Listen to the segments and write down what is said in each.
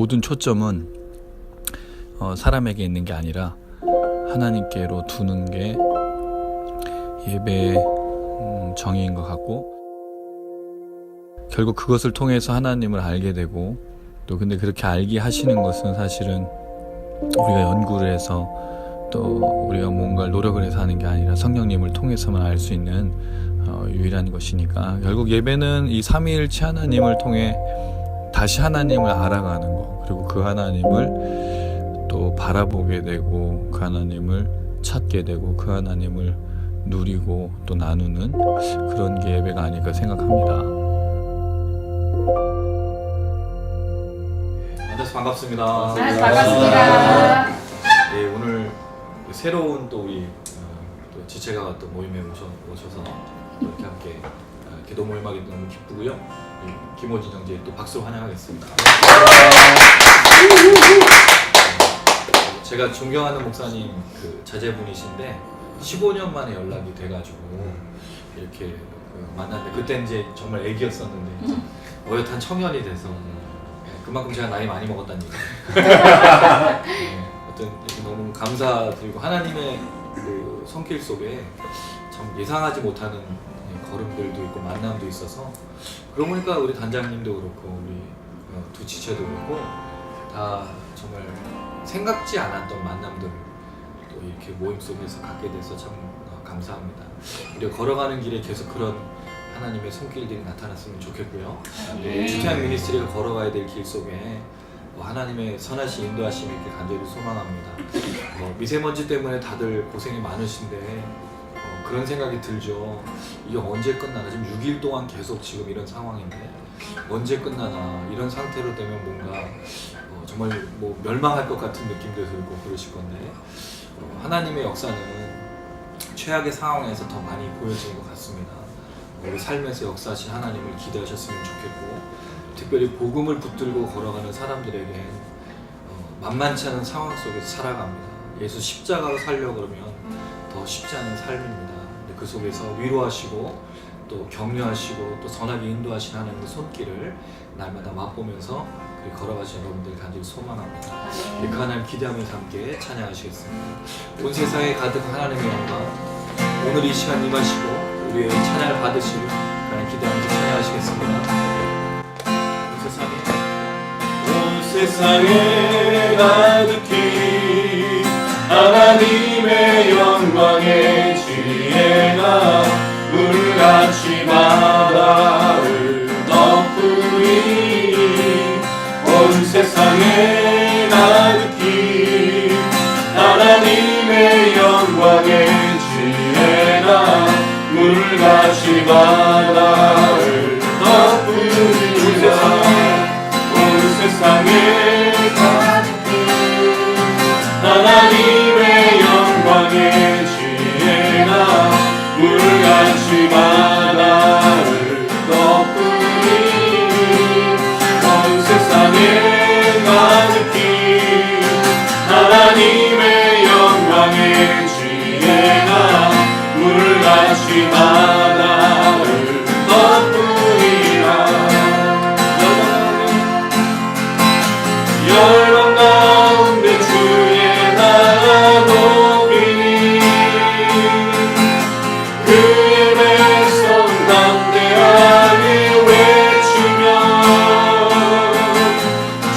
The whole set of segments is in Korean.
모든 초점은 사람에게 있는 게 아니라 하나님께로 두는 게 예배의 정의인 것 같고, 결국 그것을 통해서 하나님을 알게 되고, 또 근데 그렇게 알게 하시는 것은 사실은 우리가 연구를 해서 또 우리가 뭔가를 노력을 해서 하는 게 아니라 성령님을 통해서만 알 수 있는 유일한 것이니까, 결국 예배는 이 삼위일체 하나님을 통해 다시 하나님을 알아가는 거, 그리고 그 하나님을 또 바라보게 되고 그 하나님을 찾게 되고 그 하나님을 누리고 또 나누는 그런 게 예배가 아닐까 생각합니다. 만나서 반갑습니다. 네, 반갑습니다. 네, 오늘 새로운 또 우리 또 지체가 또 모임에 오셔서 이렇게 함께 기도 모임하기 너무 기쁘고요. 김호진 형제 또 박수로 환영하겠습니다. 제가 존경하는 목사님 그 자제분이신데 15년 만에 연락이 돼가지고 이렇게 만났는데, 그때 이제 정말 애기였었는데 이제 어엿한 청년이 돼서 그만큼 제가 나이 많이 먹었다는 얘기. 어떤 너무 감사드리고, 하나님의 그 손길 속에 참 예상하지 못하는 걸음들도 있고 만남도 있어서, 그러고 보니까 우리 단장님도 그렇고 우리 두 지체도 그렇고 다 정말 생각지 않았던 만남들을 또 이렇게 모임 속에서 갖게 돼서 참 감사합니다. 우리가 걸어가는 길에 계속 그런 하나님의 손길들이 나타났으면 좋겠고요. 주태양 미니스트리가 걸어가야 될 길 속에 하나님의 선하신 인도하심이 있길 간절히 소망합니다. 미세먼지 때문에 다들 고생이 많으신데 그런 생각이 들죠. 이게 언제 끝나나? 지금 6일 동안 계속 지금 이런 상황인데 언제 끝나나? 이런 상태로 되면 뭔가 정말 뭐 멸망할 것 같은 느낌도 들고 그러실 건데, 하나님의 역사는 최악의 상황에서 더 많이 보여지는 것 같습니다. 우리 삶에서 역사하신 하나님을 기대하셨으면 좋겠고, 특별히 복음을 붙들고 걸어가는 사람들에게 만만치 않은 상황 속에서 살아갑니다. 예수 십자가로 살려고 그러면 더 쉽지 않은 삶입니다. 근데 그 속에서 위로하시고 또 격려하시고 또 선하게 인도하신 하나님의 손길을 날마다 맛보면서 걸어가시는 여러분들 간절히 소망합니다. 그 하나님 기대하면서 함께 찬양하시겠습니다. 온 세상에 가득한 하나님의 영광, 오늘 이 시간 임하시고 우리의 찬양을 받으시길 하나님 기대하면서 찬양하시겠습니다. 온 세상에 가득히 하나님의 영광의 지혜가 물같이 바다를 덮으니, 온 세상에 가득히 하나님의 영광의 지혜가 물같이 바다를 덮으니라. 온 세상에 가득히 하나님의 영광의 지혜가 물같이 바다를 덮으니, 온 세상에 가득히 하나님의 영광의 지혜가 물같이 바다를 덮으니라. 열방 가운데 주의 나라 높이니, 그의 백성 담대하게 외치며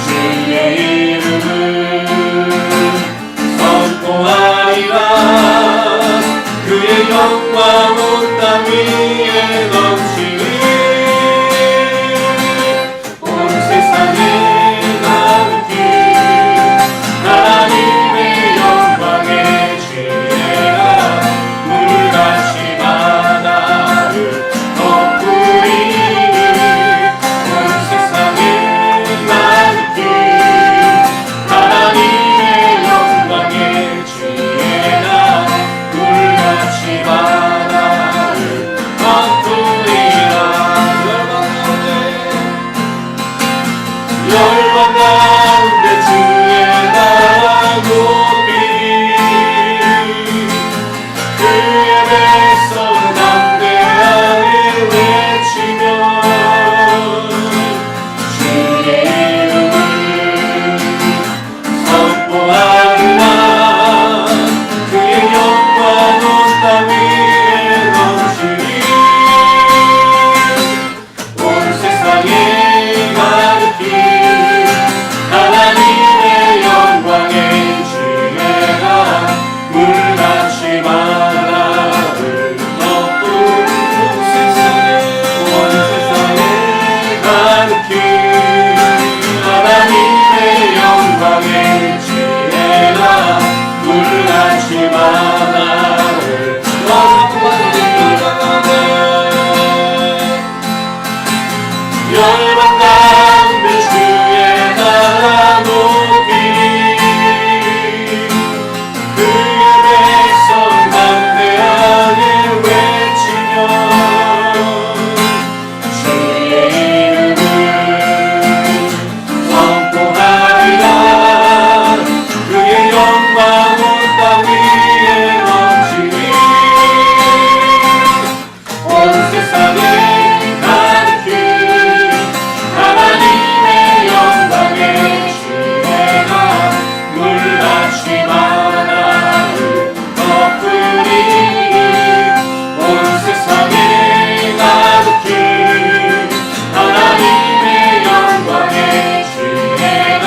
주의 이름을 선포하리라. 그의 영광 온 땅에 다시 만나를 덮으니 온 세상에 가득히 하나님의 영광의 주에나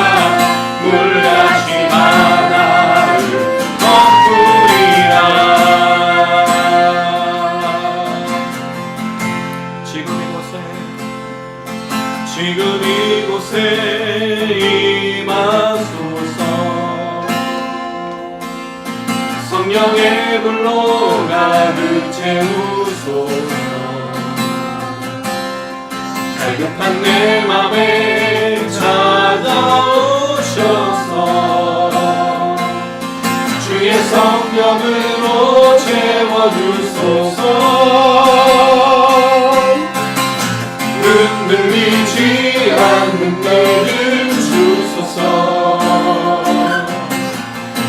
물 다시 만나를 덮으리라. 지금 이곳에 임하소서. 성령의 불로 가득 채우소서. 갈급한 내 맘에 찾아오셔서 주의 성령으로 채워주소서. 흔들리지 않는 믿음 주소서.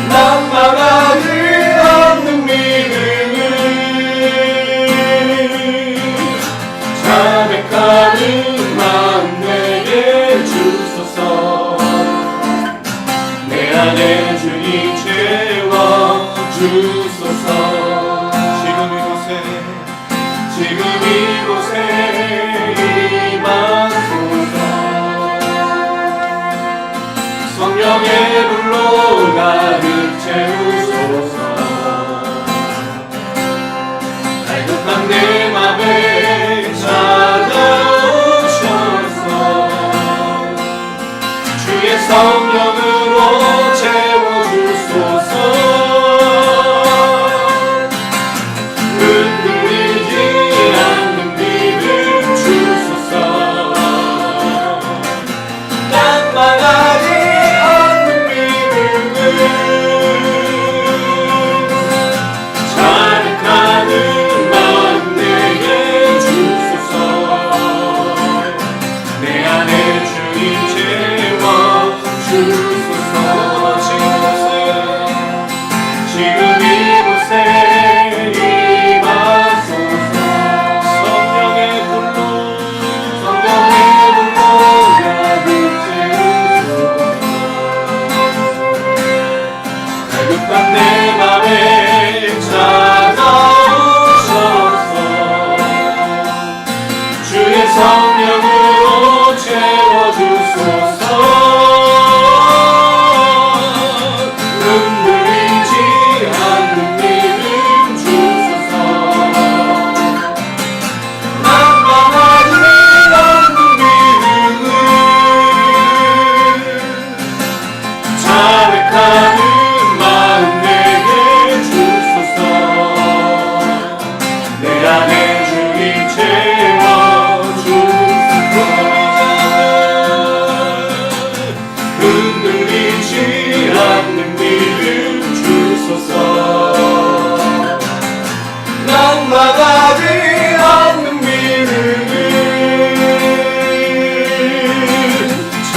낙망하지 않는 믿음을 자백하는 마음 내게 주소서. 내 안에 주님 채워주소서. 지금 이곳에 임하소서. 성령의 불로 가득 채우소서. 갈급한 내 맘에 찾아오셔서 주의 성령으로 채워주소서. 흔들리지 않는 믿음 주소서. 낙망하지 않는 믿음을 자백하는 마음 내게 주소서. 내 안에 주님 채워주소서. 지금 이곳에 임하소서. 성령의 불로 가득 채우소서. 갈급한 내 맘에 찾아오셔서 주의 성령으로 채워주소서. 흔들리지 않는 믿음 주소서. 낙망하지 않는 믿음을 자백하는 마음 내게 주소서. 내 안에 주님 채워주소서. 흔들리지 않는 믿음 주소서. 낙망하지 않는 믿음을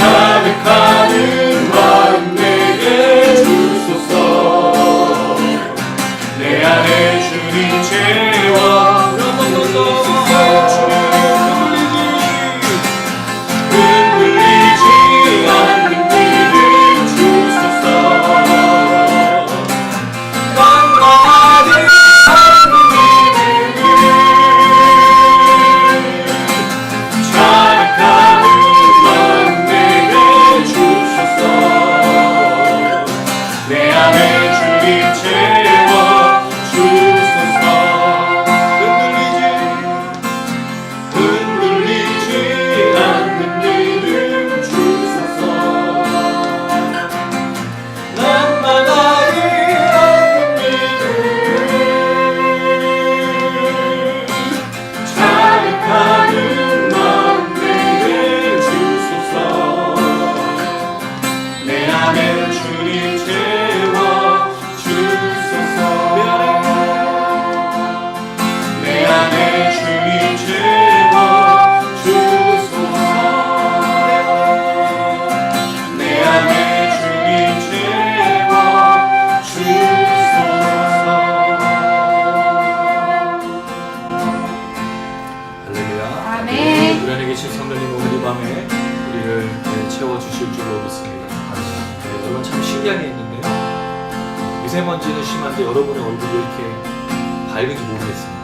자백하는 마음 내게 주소서. 내 안에 주님 채워주소서. 흔들리지 않는 믿음 주소서. 낙망하지 않는 믿음을 자백하는 마음 내게 주소서. 내 안에 주님 채워주소서. 흔들리지 않는 믿음 주소서. 낙망하지 않는 믿음 자백하는 마음 내게 주소서. 내 안에 주님 채워주소서. 미세먼지는 심한데 여러분의 얼굴이 왜 이렇게 밝은지 모르겠습니다.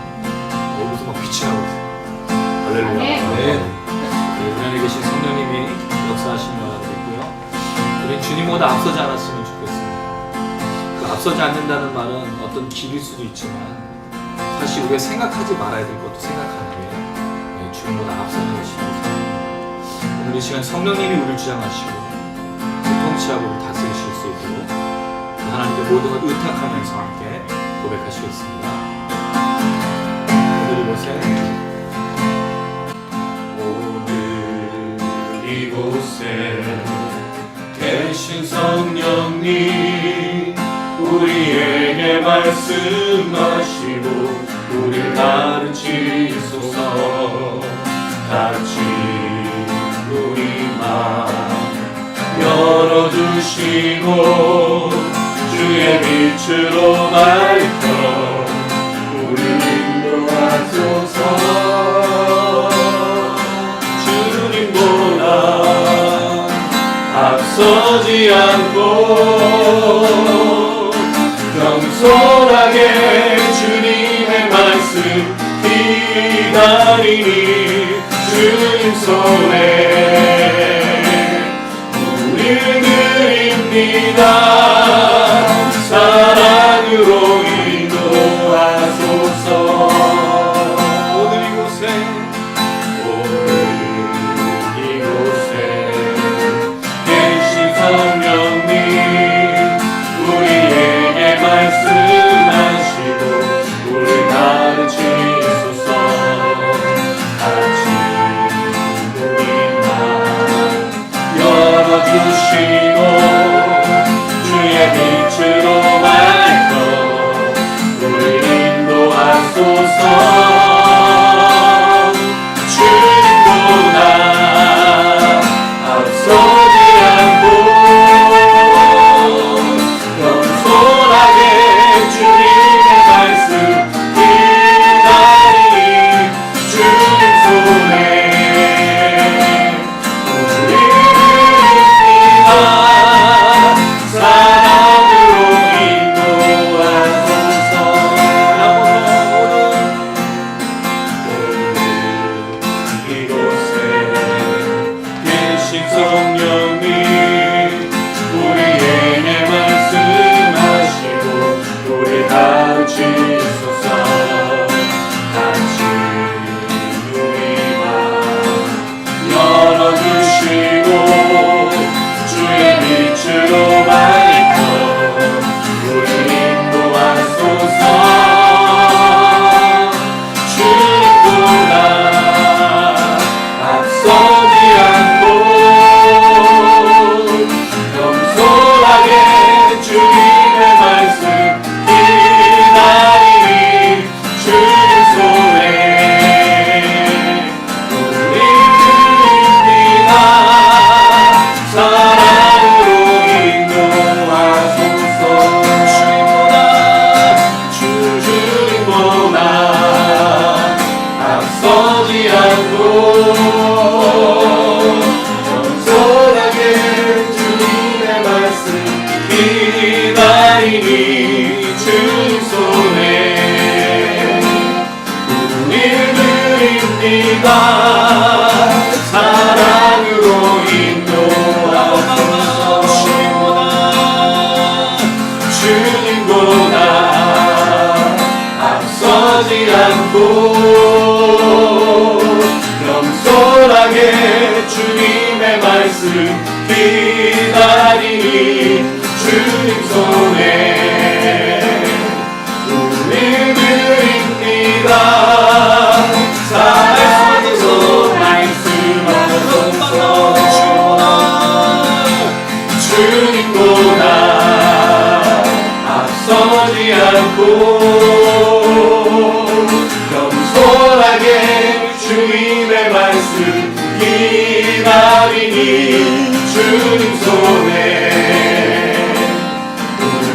얼굴도 막 빛이 나고 있어요. 할렐루야. 아멘. 우리 안에 계신 성령님이 역사하시는 걸 믿고요. 우린 주님보다 앞서지 않았으면 좋겠습니다. 그 앞서지 않는다는 말은 어떤 길일 수도 있지만 사실 우리가 생각하지 말아야 될 것도 생각하는 게 주님보다 앞서는 것입니다. 오늘 이 시간 성령님이 우리를 주장하시고 통치하고 우리를 다스리실 수 있도록 하나님께 모든 걸 의탁하면서 함께 고백하시겠습니다. 오늘 이곳에 이곳에 계신 성령님 우리에게 말씀하시고 우리를 가르치소서. 같이 우리 마음 열어주시고 주의 빛으로 밝혀 우리를 인도하소서. 앞서지 않고 겸손하게 주님의 말씀 기다리니 주님 손에 우리를 드립니다. 사랑으로 인도하소서. 오늘 이곳에 성령님 우리에게 말씀하시고 우리를 가르치소서. 같이 우리 마음 열어주시고 주의 빛으로 밝혀 우리를 인도하소서. 주님보다 앞서지 않고 겸손하게 주님의 말씀 기다리니 주님 손에 우리를 드립니다. 사랑으로 인도하소서. 오늘 이곳에 계신 성령님 우리에게 말씀하시고 우리 가르치소서. 같이 우리 마음 열어주시고 주의 빛으로 밝혀 우리를 인도하소서. 주님보다 앞서지 않고 겸손하게 주님의 말씀 기다리니 주님 손에 우리 드립니다. 사랑으로 인도하소서. 주님보다 앞서지 않고 겸손하게 주님의 말씀 기다리니 주님 손에 우리를 드립니다. 사랑으로 인도하소서. 주님보다 앞서지 않고 겸손하게 주님의 말씀 기다리니 주님 손에 우리를 드립니다. 사랑으로 말씀하소서. 주님보다 앞서지 않고 겸손하게 주님의 말씀 기다리니 주님 손에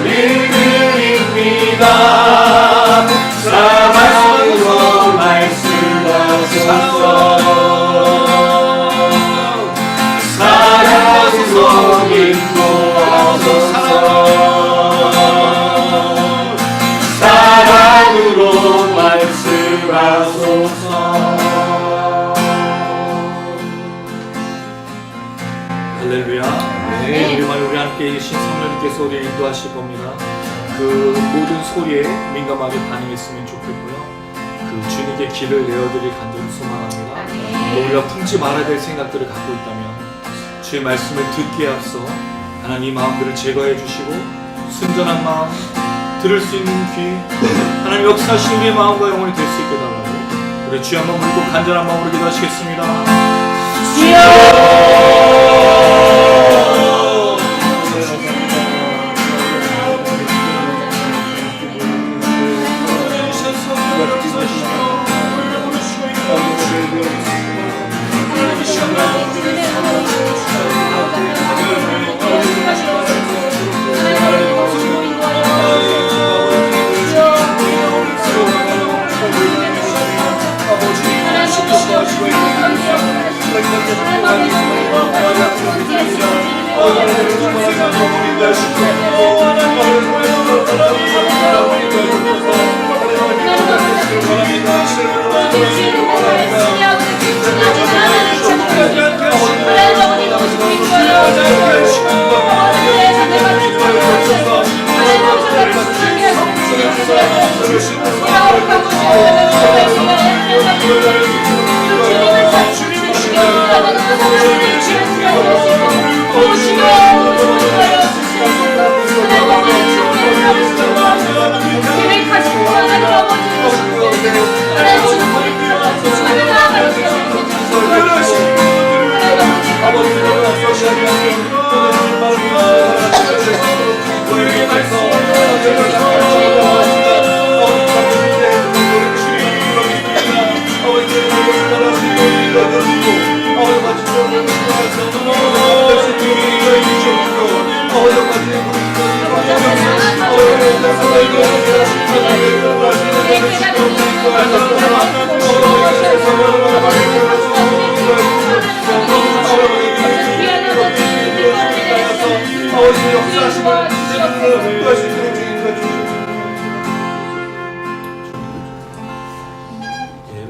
우리를 드립니다. 사랑으로 말씀하소서. 사랑으로 인도하소서. 가소서. 할렐루야. 네. 우리 함께 계신 성령님께서 우리를 인도하실 겁니다. 그 모든 소리에 민감하게 반응했으면 좋겠고요. 그 주님께 길을 내어드릴 간절히 소망합니다. 또 우리가 품지 말아야 될 생각들을 갖고 있다면 주의 말씀을 듣기에 앞서 하나님 마음들을 제거해 주시고 순전한 마음, 들을 수 있는 귀, 하나님 역사하신 우리의 마음과 영혼이 될 수 있게 달라고 우리 주여 한번 부르고 간절한 마음으로 기도하시겠습니다.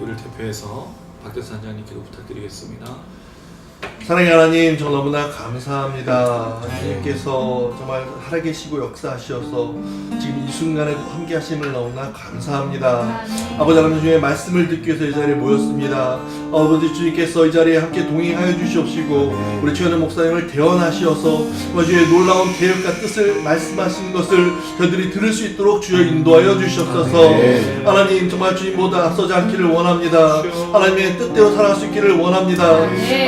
우리를 대표해서 박대수 단장님 기도 부탁드리겠습니다. 사랑의 하나님, 저 너무나 감사합니다. 주님께서 정말 살아계시고 역사하셔서 지금 이 순간에도 함께 하심을 너무나 감사합니다. 아버지 하나님 주의 말씀을 듣기 위해서 이 자리에 모였습니다. 아버지 주님께서 이 자리에 함께 동행하여 주시옵시고 우리 최현우 목사님을 대언하시어서 주의 놀라운 계획과 뜻을 말씀하시는 것을 저희들이 들을 수 있도록 주여 인도하여 주시옵소서. 하나님 정말 주님보다 앞서지 않기를 원합니다. 하나님의 뜻대로 살아갈 수 있기를 원합니다.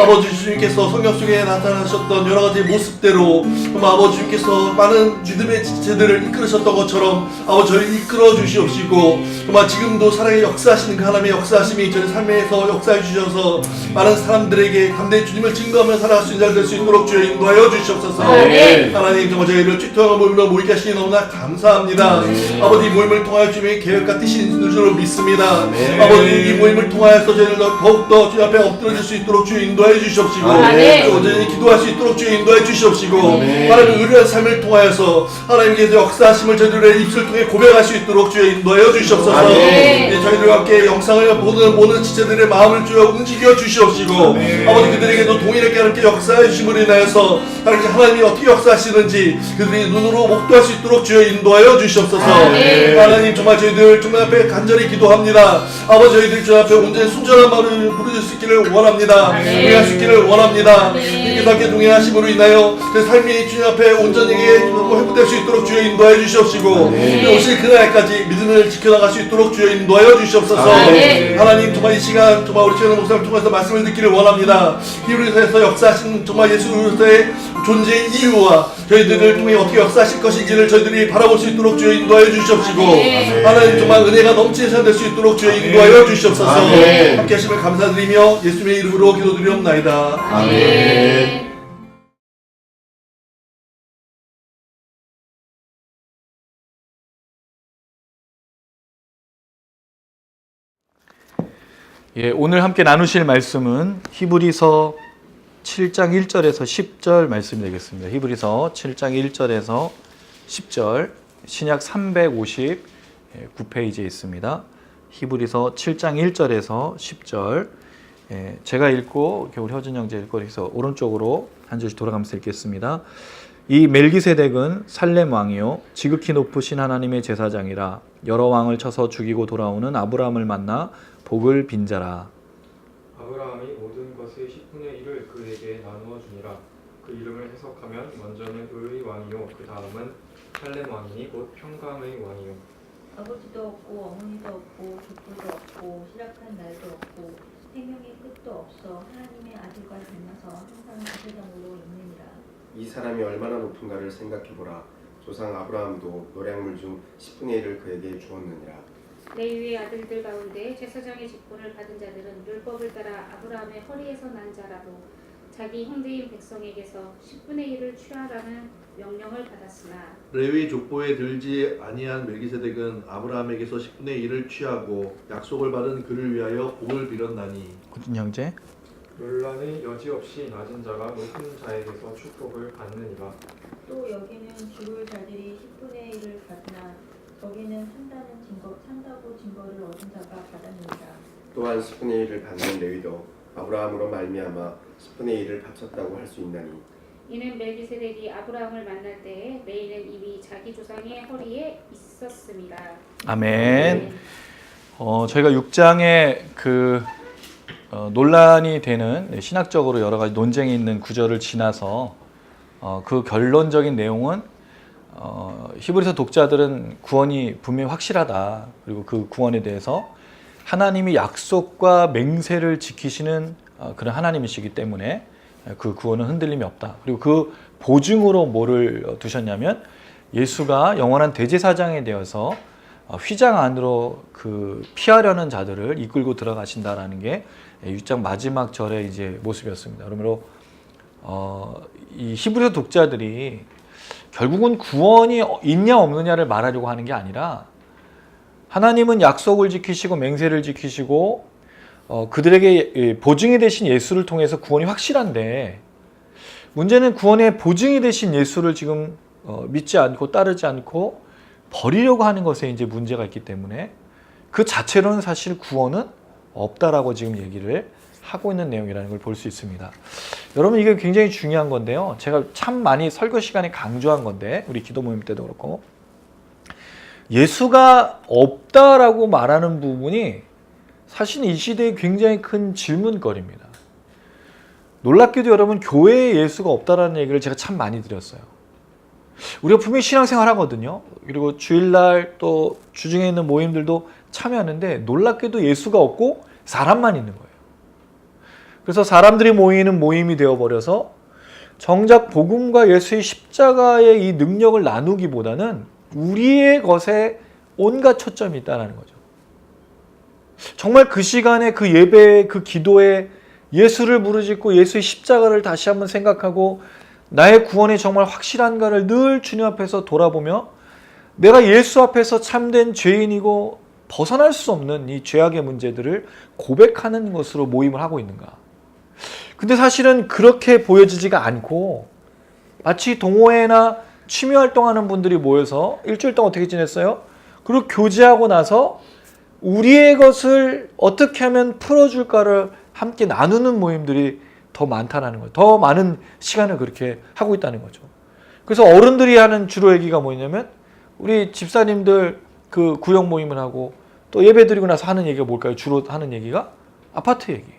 아버지 주님께서 성경 속에 나타나셨던 여러 가지 모습대로 아버지 주님께서 많은 믿음의 지체들을 이끌으셨던 것처럼 아버지 저희를 이끌어 주시옵시고 정말 지금도 사랑의 역사하시는 그 하나님의 역사하심이 저희 삶에서 역사해 주셔서 많은 사람들에게 담대히 주님을 증거하며 살아갈 수 있는 자 될 수 있도록 주여 인도하여 주시옵소서. 하나님 정말 저희를 쥐토하는 모임으로 모이게 하시니 너무나 감사합니다. 아버지 이 모임을 통하여 주님의 계획과 뜻이 있는 줄로 믿습니다. 아버지 이 모임을 통하여서 저희를 더욱더 주님 앞에 엎드려질 수 있도록 주여 인도하여 주시옵시고 온전히 기도할 수 있도록 주여 인도해 주시옵시고 하나님의 의뢰한 삶을 통하여서 하나님께서 역사하심을 저희들의 입술 통해 고백할 수 있도록 주여 인도하여 주시옵소서. 저희들과 함께 영상을 보는 모든 지체들의 마음을 주여 움직여 주시옵시고 아버지 그들에게도 동일하게 함께 역사해 주심으로 인하여서 하나님이 어떻게 역사하시는지 그들이 눈으로 목도할 수 있도록 주여 인도하여 주시옵소서. 하나님 정말 저희들 주님 앞에 간절히 기도합니다. 아버지 저희들 주님 앞에 온전히 순전한 마음을 부르실 수 있기를 원합니다. 동행할 수 있기를 원합니다. 주님께서 함께 동행하심으로 인하여 그 삶이 주님 앞에 온전히 회복될 수 있도록 주여 인도하여 주시옵시고 오실 그날까지 믿음을 지켜나갈 수 있도록 주여 인도하여 주시옵소서. 하나님 정말 이 시간 정말 우리 최현우 목사를 통해서 말씀을 듣기를 원합니다. 히브리서에서 역사하신 정말 예수 그리스도의 존재의 이유와 저희들을 통해 어떻게 역사하실 것인지를 저희들이 바라볼 수 있도록 주여 인도하여 주시옵시고 하나님 정말 은혜가 넘치는 시간 될 수 있도록 주여 인도하여 주시옵소서. 함께 하심을 감사드리며 예수님의 이름으로 기도드리옵나이다. 아멘. 오늘 함께 나누실 말씀은 히브리서 7장 1절에서 10절 말씀이 되겠습니다. 히브리서 7장 1절에서 10절 신약 359페이지에 있습니다. 히브리서 7장 1절에서 10절. 예, 제가 읽고 우리 허준 형제 읽고 해서 오른쪽으로 한 줄씩 돌아가면서 읽겠습니다. 이 멜기세덱은 살렘 왕이요 지극히 높으신 하나님의 제사장이라 여러 왕을 쳐서 죽이고 돌아오는 아브라함을 만나 복을 빈 자라. 아브라함이 모든 것의 10분의 1을 그에게 나누어 주니라. 그 이름을 해석하면 먼저는 의의 왕이요 그 다음은 살렘 왕이니 곧 평강의 왕이요. 아버지도 없고 어머니도 없고 족보도 없고 시작한 날도 없고 생명의 끝도 없어 하나님의 아들과 닮아서 항상 제사장으로 있느니라. 이 사람이 얼마나 높은가를 생각해보라. 조상 아브라함도 노량물 중 10분의 1을 그에게 주었느니라. 레위의 아들들 가운데 제사장의 직분을 받은 자들은 율법을 따라 아브라함의 허리에서 난 자라도 자기 형제인 백성에게서 10분의 1을 취하라는 명령을 받았으나 레위 족보에 들지 아니한 멜기세덱은 아브라함에게서 10분의 1을 취하고 약속을 받은 그를 위하여 복을 빌었나니. 허준 형제. 논란의 여지없이 낮은 자가 높은 자에게서 축복을 받느니라. 또 여기는 죽을 자들이 10분의 1을 받으나 거기는 산다고 증거를 얻은 자가 받았느니라. 또한 10분의 1을 받는 레위도 아브라함으로 말미암아 10분의 1을 바쳤다고 할 수 있나니. 이는 멜기세덱이 아브라함을 만날 때에 레위는 이미 자기 조상의 허리에 있었습니다. 아멘. 저희가 6장에 논란이 되는 신학적으로 여러 가지 논쟁이 있는 구절을 지나서 그 결론적인 내용은 히브리서 독자들은 구원이 분명히 확실하다. 그리고 그 구원에 대해서 하나님이 약속과 맹세를 지키시는 그런 하나님이시기 때문에 그 구원은 흔들림이 없다. 그리고 그 보증으로 뭐를 두셨냐면 예수가 영원한 대제사장이 되어서 휘장 안으로 피하려는 자들을 이끌고 들어가신다라는 게 6장 마지막 절의 이제 모습이었습니다. 그러므로 이 히브리서 독자들이 결국은 구원이 있냐 없느냐를 말하려고 하는 게 아니라 하나님은 약속을 지키시고 맹세를 지키시고 그들에게 보증이 되신 예수를 통해서 구원이 확실한데 문제는 구원의 보증이 되신 예수를 지금 믿지 않고 따르지 않고 버리려고 하는 것에 이제 문제가 있기 때문에 그 자체로는 사실 구원은 없다라고 지금 얘기를 하고 있는 내용이라는 걸 볼 수 있습니다. 여러분 이게 굉장히 중요한 건데요. 제가 참 많이 설교 시간에 강조한 건데 우리 기도 모임 때도 그렇고 예수가 없다라고 말하는 부분이 사실 이 시대에 굉장히 큰 질문거리입니다. 놀랍게도 여러분 교회에 예수가 없다라는 얘기를 제가 참 많이 드렸어요. 우리가 분명히 신앙생활 하거든요. 그리고 주일날 또 주중에 있는 모임들도 참여하는데 놀랍게도 예수가 없고 사람만 있는 거예요. 그래서 사람들이 모이는 모임이 되어버려서 정작 복음과 예수의 십자가의 이 능력을 나누기보다는 우리의 것에 온갖 초점이 있다는 거죠. 정말 그 시간에 그 예배에 그 기도에 예수를 부르짖고 예수의 십자가를 다시 한번 생각하고 나의 구원이 정말 확실한가를 늘 주님 앞에서 돌아보며 내가 예수 앞에서 참된 죄인이고 벗어날 수 없는 이 죄악의 문제들을 고백하는 것으로 모임을 하고 있는가. 근데 사실은 그렇게 보여지지가 않고 마치 동호회나 취미활동하는 분들이 모여서 일주일 동안 어떻게 지냈어요? 그리고 교제하고 나서 우리의 것을 어떻게 하면 풀어줄까를 함께 나누는 모임들이 더 많다는 거예요. 더 많은 시간을 그렇게 하고 있다는 거죠. 그래서 어른들이 하는 주로 얘기가 뭐냐면 우리 집사님들 그 구역 모임을 하고 또 예배 드리고 나서 하는 얘기가 뭘까요? 주로 하는 얘기가 아파트 얘기.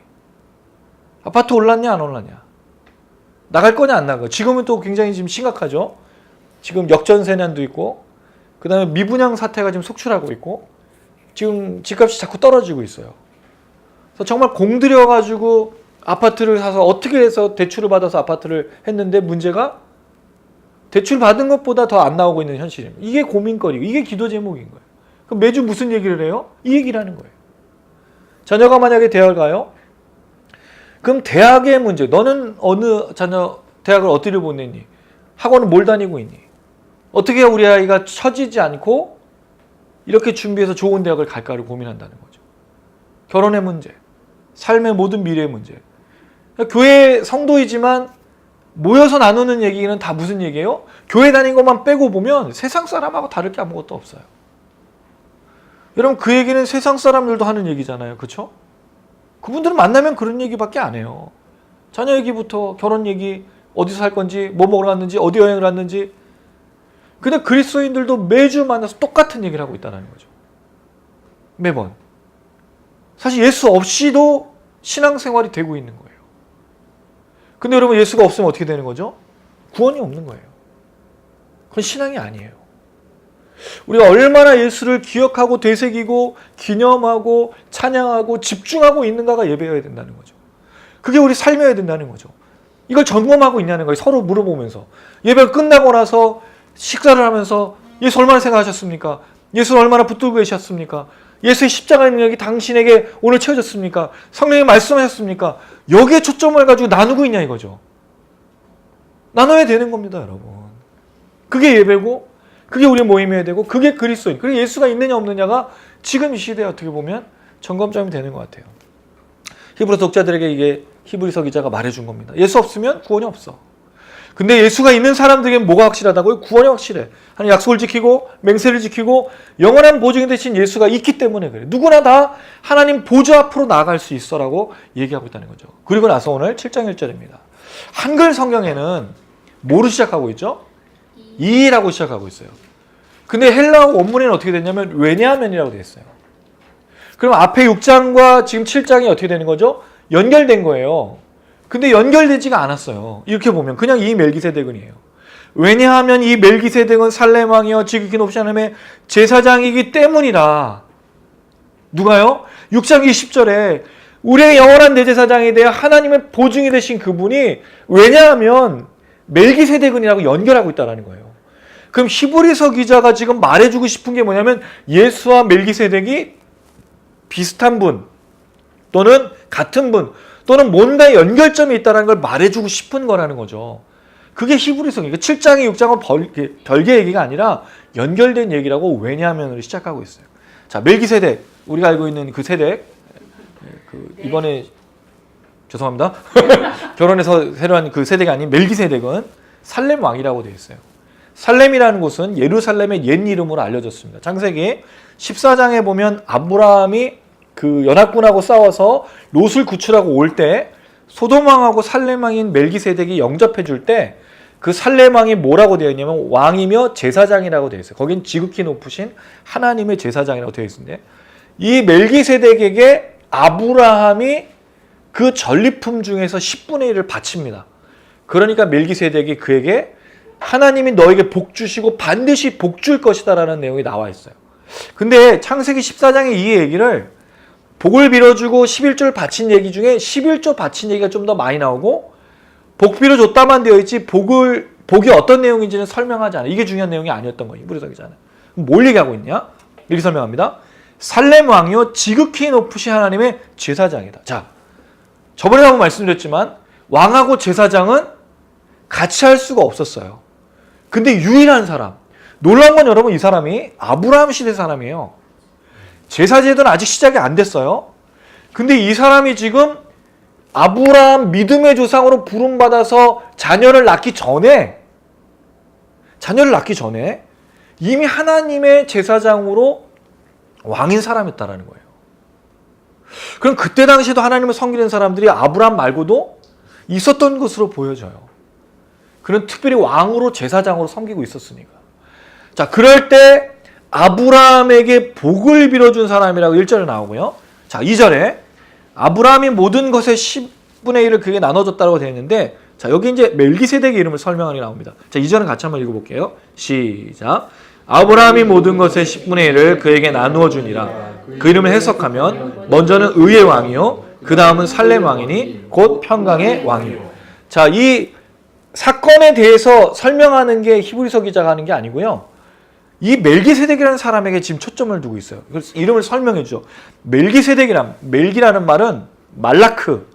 아파트 올랐냐 안 올랐냐. 나갈 거냐 안 나갈. 지금은 또 굉장히 지금 심각하죠. 지금 역전세난도 있고 그 다음에 미분양 사태가 지금 속출하고 있고 지금 집값이 자꾸 떨어지고 있어요. 그래서 정말 공들여가지고 아파트를 사서 어떻게 해서 대출을 받아서 아파트를 했는데 문제가 대출 받은 것보다 더 안 나오고 있는 현실입니다. 이게 고민거리고 이게 기도 제목인 거예요. 그럼 매주 무슨 얘기를 해요? 이 얘기를 하는 거예요. 자녀가 만약에 대학을 가요? 그럼 대학의 문제, 너는 어느 자녀 대학을 어디를 보냈니? 학원은 뭘 다니고 있니? 어떻게 해야 우리 아이가 처지지 않고 이렇게 준비해서 좋은 대학을 갈까를 고민한다는 거죠. 결혼의 문제, 삶의 모든 미래의 문제. 교회 성도이지만 모여서 나누는 얘기는 다 무슨 얘기예요? 교회 다닌 것만 빼고 보면 세상 사람하고 다를 게 아무것도 없어요. 여러분 그 얘기는 세상 사람들도 하는 얘기잖아요. 그렇죠? 그분들은 만나면 그런 얘기밖에 안 해요. 자녀 얘기부터 결혼 얘기, 어디서 살 건지, 뭐 먹으러 갔는지, 어디 여행을 갔는지. 근데 그리스도인들도 매주 만나서 똑같은 얘기를 하고 있다는 거죠. 매번. 사실 예수 없이도 신앙생활이 되고 있는 거예요. 근데 여러분 예수가 없으면 어떻게 되는 거죠? 구원이 없는 거예요. 그건 신앙이 아니에요. 우리가 얼마나 예수를 기억하고 되새기고 기념하고 찬양하고 집중하고 있는가가 예배여야 된다는 거죠. 그게 우리 삶이어야 된다는 거죠. 이걸 점검하고 있냐는 거예요. 서로 물어보면서. 예배가 끝나고 나서 식사를 하면서 예수 얼마나 생각하셨습니까? 예수 얼마나 붙들고 계셨습니까? 예수의 십자가의 능력이 당신에게 오늘 채워졌습니까? 성령이 말씀하셨습니까? 여기에 초점을 가지고 나누고 있냐 이거죠. 나눠야 되는 겁니다, 여러분. 그게 예배고 그게 우리 모임해야 되고 그게 그리스도인. 그리고 예수가 있느냐 없느냐가 지금 이 시대에 어떻게 보면 점검점이 되는 것 같아요. 히브리 독자들에게 이게 히브리서 기자가 말해준 겁니다. 예수 없으면 구원이 없어. 근데 예수가 있는 사람들에게는 뭐가 확실하다고요? 구원이 확실해. 하나님 약속을 지키고 맹세를 지키고 영원한 보증이 되신 예수가 있기 때문에 그래. 누구나 다 하나님 보좌 앞으로 나아갈 수 있어라고 얘기하고 있다는 거죠. 그리고 나서 오늘 7장 1절입니다. 한글 성경에는 뭐로 시작하고 있죠? 이라고 시작하고 있어요. 근데 헬라어 원문에는 어떻게 됐냐면 왜냐하면이라고 되어 있어요. 그럼 앞에 6장과 지금 7장이 어떻게 되는 거죠? 연결된 거예요. 근데 연결되지가 않았어요. 이렇게 보면 그냥 이 멜기세덱은이에요. 왜냐하면 이 멜기세덱은 살렘 왕이요 지극히 높으신 하나님의 제사장이기 때문이라. 누가요? 6장 20절에 우리의 영원한 대제사장에 대해 하나님의 보증이 되신 그분이 왜냐하면 멜기세덱은이라고 연결하고 있다는 거예요. 그럼 히브리서 기자가 지금 말해주고 싶은 게 뭐냐면 예수와 멜기세덱이 비슷한 분 또는 같은 분 또는 뭔가 연결점이 있다는 걸 말해주고 싶은 거라는 거죠. 그게 히브리서니까 7장이 6장은 별개 얘기가 아니라 연결된 얘기라고 왜냐하면으로 시작하고 있어요. 자, 멜기세덱 우리가 알고 있는 그 세덱 이번에 죄송합니다. 결혼해서 새로 한 그 세덱이 아닌 멜기세덱은 살렘 왕이라고 되어 있어요. 살렘이라는 곳은 예루살렘의 옛 이름으로 알려졌습니다. 창세기 14장에 보면 아브라함이 그 연합군하고 싸워서 롯을 구출하고 올 때 소돔 왕하고 살렘 왕인 멜기세덱이 영접해 줄 때 그 살렘 왕이 뭐라고 되어 있냐면 왕이며 제사장이라고 되어 있어요. 거긴 지극히 높으신 하나님의 제사장이라고 되어 있는데 이 멜기세덱에게 아브라함이 그 전리품 중에서 10분의 1을 바칩니다. 그러니까 멜기세덱이 그에게 하나님이 너에게 복 주시고 반드시 복 줄 것이다 라는 내용이 나와 있어요. 근데 창세기 14장의 이 얘기를 복을 빌어주고 11조를 바친 얘기 중에 11조 바친 얘기가 좀 더 많이 나오고 복 빌어줬다만 되어 있지 복이 어떤 내용인지는 설명하지 않아요. 이게 중요한 내용이 아니었던 거예요. 히브리서 기자는. 뭘 얘기하고 있냐? 이렇게 설명합니다. 살렘 왕이요 지극히 높으신 하나님의 제사장이다. 자, 저번에 한번 말씀드렸지만 왕하고 제사장은 같이 할 수가 없었어요. 근데 유일한 사람. 놀라운 건 여러분 이 사람이 아브라함 시대 사람이에요. 제사제도는 아직 시작이 안 됐어요. 근데 이 사람이 지금 아브라함 믿음의 조상으로 부름받아서 자녀를 낳기 전에 이미 하나님의 제사장으로 왕인 사람이었다는 거예요. 그럼 그때 당시에도 하나님을 섬기는 사람들이 아브라함 말고도 있었던 것으로 보여져요. 그는 특별히 왕으로 제사장으로 섬기고 있었으니까. 자, 그럴 때 아브라함에게 복을 빌어준 사람이라고 1절에 나오고요. 자, 2절에 아브라함이 모든 것의 10분의 1을 그에게 나눠줬다고 되어 있는데 자, 여기 이제 멜기세덱의 이름을 설명하니 나옵니다. 자, 2절은 같이 한번 읽어볼게요. 시작. 아브라함이 모든 것의 10분의 1을 그에게 나누어 주니라. 그 이름을 해석하면 먼저는 의의 왕이요 그 다음은 살렘 왕이니 곧 평강의 왕이요. 자, 이 사건에 대해서 설명하는 게 히브리서 기자가 하는 게 아니고요. 이 멜기세덱이라는 사람에게 지금 초점을 두고 있어요. 그래서 이름을 설명해 주죠. 멜기라는 말은 말라크,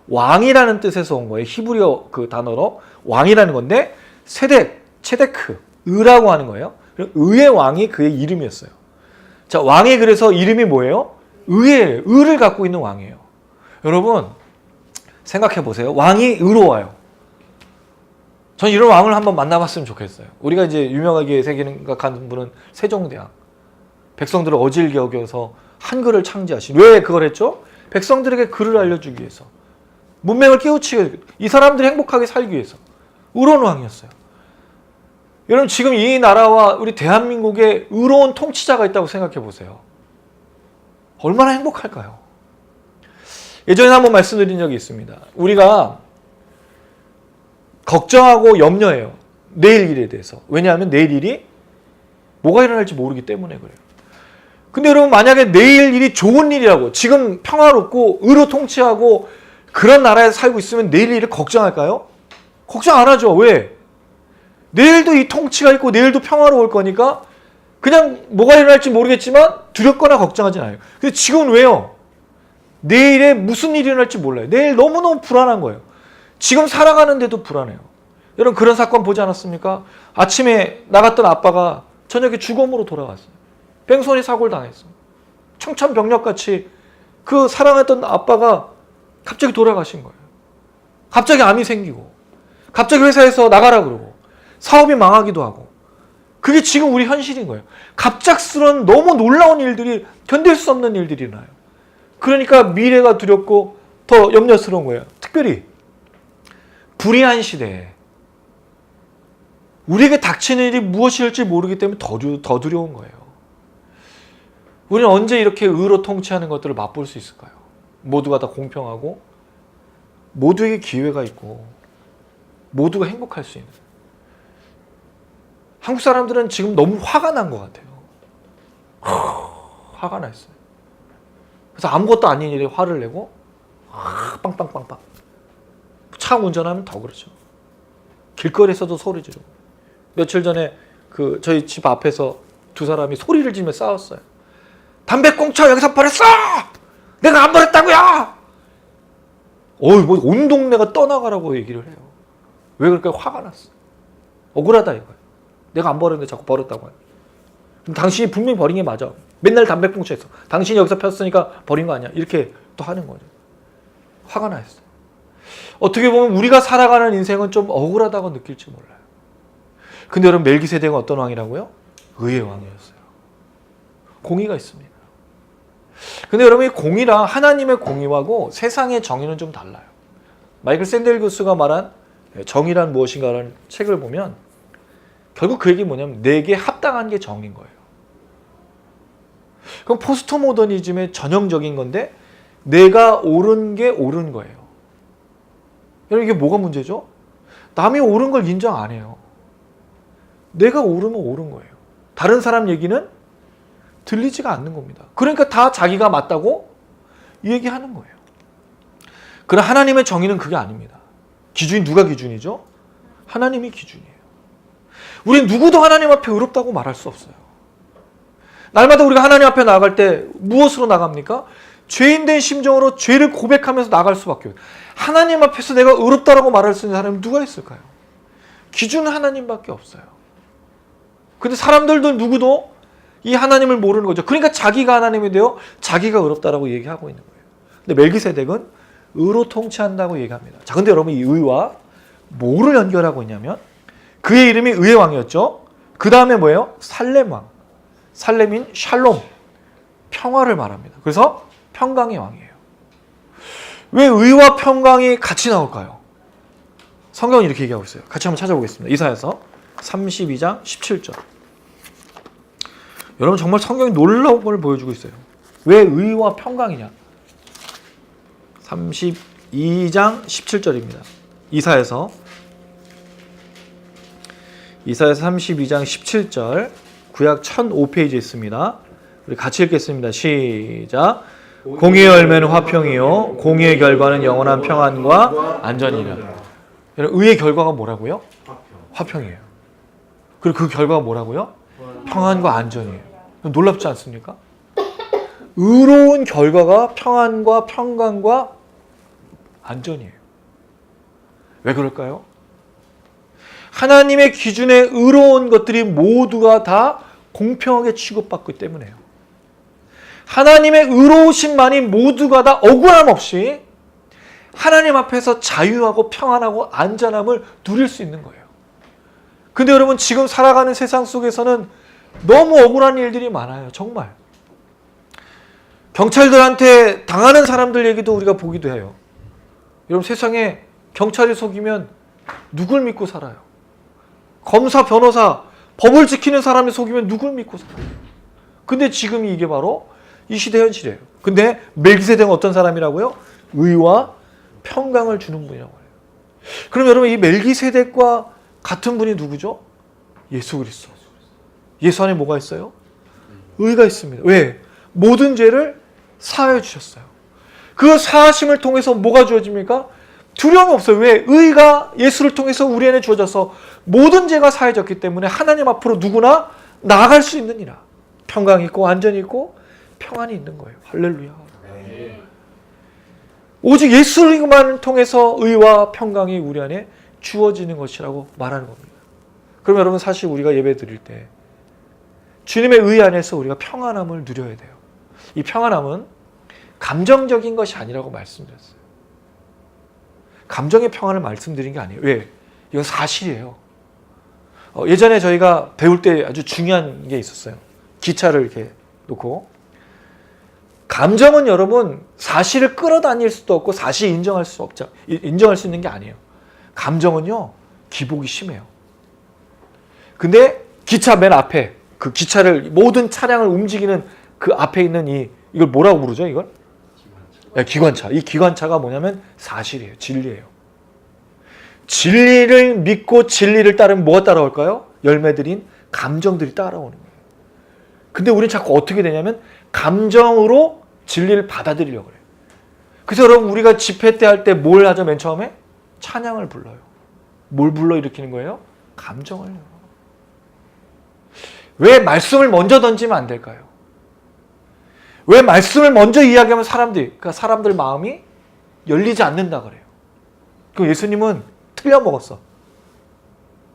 왕이라는 뜻에서 온 거예요. 히브리어 그 단어로 왕이라는 건데 세덱, 체데크, 의라고 하는 거예요. 의의 왕이 그의 이름이었어요. 자, 왕이 그래서 이름이 뭐예요? 의를 갖고 있는 왕이에요. 여러분 생각해 보세요. 왕이 의로워요. 전 이런 왕을 한번 만나봤으면 좋겠어요. 우리가 이제 유명하게 생각하는 분은 세종대왕. 백성들을 어질게 여겨서 한글을 창제하신. 왜 그걸 했죠? 백성들에게 글을 알려주기 위해서. 문맹을 깨우치기 위해서. 이 사람들이 행복하게 살기 위해서. 의로운 왕이었어요. 여러분 지금 이 나라와 우리 대한민국에 의로운 통치자가 있다고 생각해 보세요. 얼마나 행복할까요? 예전에 한번 말씀드린 적이 있습니다. 우리가 걱정하고 염려해요. 내일 일에 대해서. 왜냐하면 내일 일이 뭐가 일어날지 모르기 때문에 그래요. 근데 여러분 만약에 내일 일이 좋은 일이라고 지금 평화롭고 의로 통치하고 그런 나라에서 살고 있으면 내일 일을 걱정할까요? 걱정 안 하죠. 왜? 내일도 이 통치가 있고 내일도 평화로울 거니까 그냥 뭐가 일어날지 모르겠지만 두렵거나 걱정하지 않아요. 근데 지금은 왜요? 내일에 무슨 일이 일어날지 몰라요. 내일 너무너무 불안한 거예요. 지금 살아가는데도 불안해요. 여러분 그런 사건 보지 않았습니까? 아침에 나갔던 아빠가 저녁에 죽음으로 돌아갔어요. 뺑소니 사고를 당했어. 청천벽력같이 그 사랑했던 아빠가 갑자기 돌아가신 거예요. 갑자기 암이 생기고 갑자기 회사에서 나가라 그러고 사업이 망하기도 하고 그게 지금 우리 현실인 거예요. 갑작스런 너무 놀라운 일들이 견딜 수 없는 일들이 나요. 그러니까 미래가 두렵고 더 염려스러운 거예요. 특별히 불의한 시대에 우리에게 닥치는 일이 무엇일지 모르기 때문에 더 두려운 거예요. 우리는 언제 이렇게 의로 통치하는 것들을 맛볼 수 있을까요? 모두가 다 공평하고 모두에게 기회가 있고 모두가 행복할 수 있는. 한국 사람들은 지금 너무 화가 난 것 같아요. 화가 나 있어요. 그래서 아무것도 아닌 일에 화를 내고 빵빵빵빵. 차 운전하면 더 그렇죠. 길거리에서도 소리 지르고. 며칠 전에 저희 집 앞에서 두 사람이 소리를 지르며 싸웠어요. 담배꽁초 여기서 버렸어! 내가 안 버렸다고요! 온 동네가 떠나가라고 얘기를 해요. 왜 그럴까요? 화가 났어. 억울하다 이거예요. 내가 안 버렸는데 자꾸 버렸다고 해요. 그럼 당신이 분명히 버린 게 맞아. 맨날 담배꽁초 했어. 당신이 여기서 폈으니까 버린 거 아니야. 이렇게 또 하는 거죠. 화가 나 있어요. 어떻게 보면 우리가 살아가는 인생은 좀 억울하다고 느낄지 몰라요. 근데 여러분 멜기세덱은 어떤 왕이라고요? 의의 왕이었어요. 공의가 있습니다. 근데 여러분 이 공의랑 하나님의 공의하고 세상의 정의는 좀 달라요. 마이클 샌델 교수가 말한 정의란 무엇인가라는 책을 보면 결국 그 얘기 뭐냐면 내게 합당한 게 정의인 거예요. 그럼 포스트 모더니즘의 전형적인 건데 내가 옳은 게 옳은 거예요. 여러분 이게 뭐가 문제죠? 남이 옳은 걸 인정 안 해요. 내가 옳으면 옳은 거예요. 다른 사람 얘기는 들리지가 않는 겁니다. 그러니까 다 자기가 맞다고 얘기하는 거예요. 그러나 하나님의 정의는 그게 아닙니다. 기준이 누가 기준이죠? 하나님이 기준이에요. 우린 누구도 하나님 앞에 의롭다고 말할 수 없어요. 날마다 우리가 하나님 앞에 나아갈 때 무엇으로 나갑니까? 죄인된 심정으로 죄를 고백하면서 나갈 수밖에 없어요. 하나님 앞에서 내가 의롭다라고 말할 수 있는 사람이 누가 있을까요? 기준은 하나님밖에 없어요. 근데 사람들도 누구도 이 하나님을 모르는 거죠. 그러니까 자기가 하나님이 되어 자기가 의롭다라고 얘기하고 있는 거예요. 근데 멜기세덱은 의로 통치한다고 얘기합니다. 자, 근데 여러분 이 의와 뭐를 연결하고 있냐면 그의 이름이 의의 왕이었죠. 그 다음에 뭐예요? 살렘 왕. 살렘인 샬롬. 평화를 말합니다. 그래서 평강의 왕이에요. 왜 의와 평강이 같이 나올까요? 성경은 이렇게 얘기하고 있어요. 같이 한번 찾아보겠습니다. 이사야서 32장 17절. 여러분 정말 성경이 놀라운 걸 보여주고 있어요. 왜 의와 평강이냐? 32장 17절입니다. 이사야서 32장 17절 구약 1005페이지에 있습니다. 우리 같이 읽겠습니다. 시작. 공의의 열매는 화평이요 공의의 결과는 영원한 평안과 안전이라. 여러분 의의 결과가 뭐라고요? 화평이에요. 그리고 그 결과가 뭐라고요? 평안과 안전이에요. 놀랍지 않습니까? 의로운 결과가 평안과 평강과 안전이에요. 왜 그럴까요? 하나님의 기준에 의로운 것들이 모두가 다 공평하게 취급받기 때문에요. 하나님의 의로우심만이 모두가 다 억울함 없이 하나님 앞에서 자유하고 평안하고 안전함을 누릴 수 있는 거예요. 근데 여러분 지금 살아가는 세상 속에서는 너무 억울한 일들이 많아요. 정말. 경찰들한테 당하는 사람들 얘기도 우리가 보기도 해요. 여러분 세상에 경찰이 속이면 누굴 믿고 살아요? 검사, 변호사, 법을 지키는 사람이 속이면 누굴 믿고 살아요? 근데 지금 이게 바로 이 시대 현실이에요. 근데 멜기세덱은 어떤 사람이라고요? 의와 평강을 주는 분이라고 해요. 그럼 여러분 이 멜기세덱과 같은 분이 누구죠? 예수 그리스도. 예수 안에 뭐가 있어요? 의가 있습니다. 왜? 모든 죄를 사하여 주셨어요. 그 사하심을 통해서 뭐가 주어집니까? 두려움이 없어요. 왜? 의가 예수를 통해서 우리 안에 주어져서 모든 죄가 사해졌기 때문에 하나님 앞으로 누구나 나아갈 수 있느니라. 평강이 있고 안전이 있고 평안이 있는 거예요. 할렐루야. 오직 예수님만 통해서 의와 평강이 우리 안에 주어지는 것이라고 말하는 겁니다. 그럼 여러분 사실 우리가 예배 드릴 때 주님의 의 안에서 우리가 평안함을 누려야 돼요. 이 평안함은 감정적인 것이 아니라고 말씀드렸어요. 감정의 평안을 말씀드린 게 아니에요. 왜? 이건 사실이에요. 예전에 저희가 배울 때 아주 중요한 게 있었어요. 기차를 이렇게 놓고 감정은 여러분 사실을 끌어다닐 수도 없고 사실 인정할 수 없죠. 인정할 수 있는 게 아니에요. 감정은요 기복이 심해요. 근데 기차 맨 앞에 그 기차를 모든 차량을 움직이는 그 앞에 있는 이걸 뭐라고 부르죠? 이걸? 기관차. 이 기관차가 뭐냐면 사실이에요. 진리예요. 진리를 믿고 진리를 따르면 뭐가 따라올까요? 열매들인 감정들이 따라오는 거예요. 근데 우리는 자꾸 어떻게 되냐면 감정으로 진리를 받아들이려고 그래요. 그래서 여러분 우리가 집회 때 할 때 뭘 하죠? 맨 처음에? 찬양을 불러요. 뭘 불러일으키는 거예요? 감정을요. 왜 말씀을 먼저 던지면 안 될까요? 왜 말씀을 먼저 이야기하면 사람들 마음이 열리지 않는다 그래요. 그 예수님은 틀려먹었어.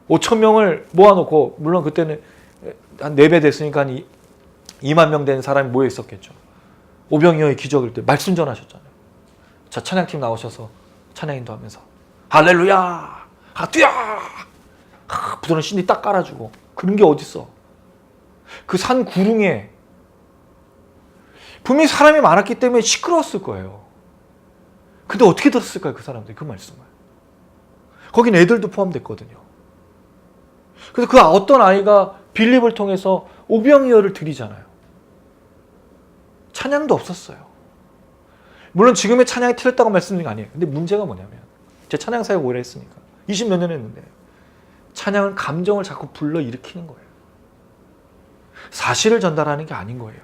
5,000명을 모아놓고 물론 그때는 한 4배 됐으니까 한 2만 명 된 사람이 모여 있었겠죠. 오병이어의 기적일 때 말씀 전하셨잖아요. 자 찬양팀 나오셔서 찬양인도 하면서 할렐루야 뛰어 부드러운 신디 딱 깔아주고 그런 게 어딨어. 그 산 구릉에 분명히 사람이 많았기 때문에 시끄러웠을 거예요. 근데 어떻게 들었을까요? 그 사람들이 그 말씀을. 거긴 애들도 포함됐거든요. 그래서 그 어떤 아이가 빌립을 통해서 오병이어를 드리잖아요. 찬양도 없었어요. 물론 지금의 찬양이 틀렸다고 말씀드린 게 아니에요. 근데 문제가 뭐냐면 제 찬양 사역 오래 했으니까 20몇 년 했는데 찬양은 감정을 자꾸 불러일으키는 거예요. 사실을 전달하는 게 아닌 거예요.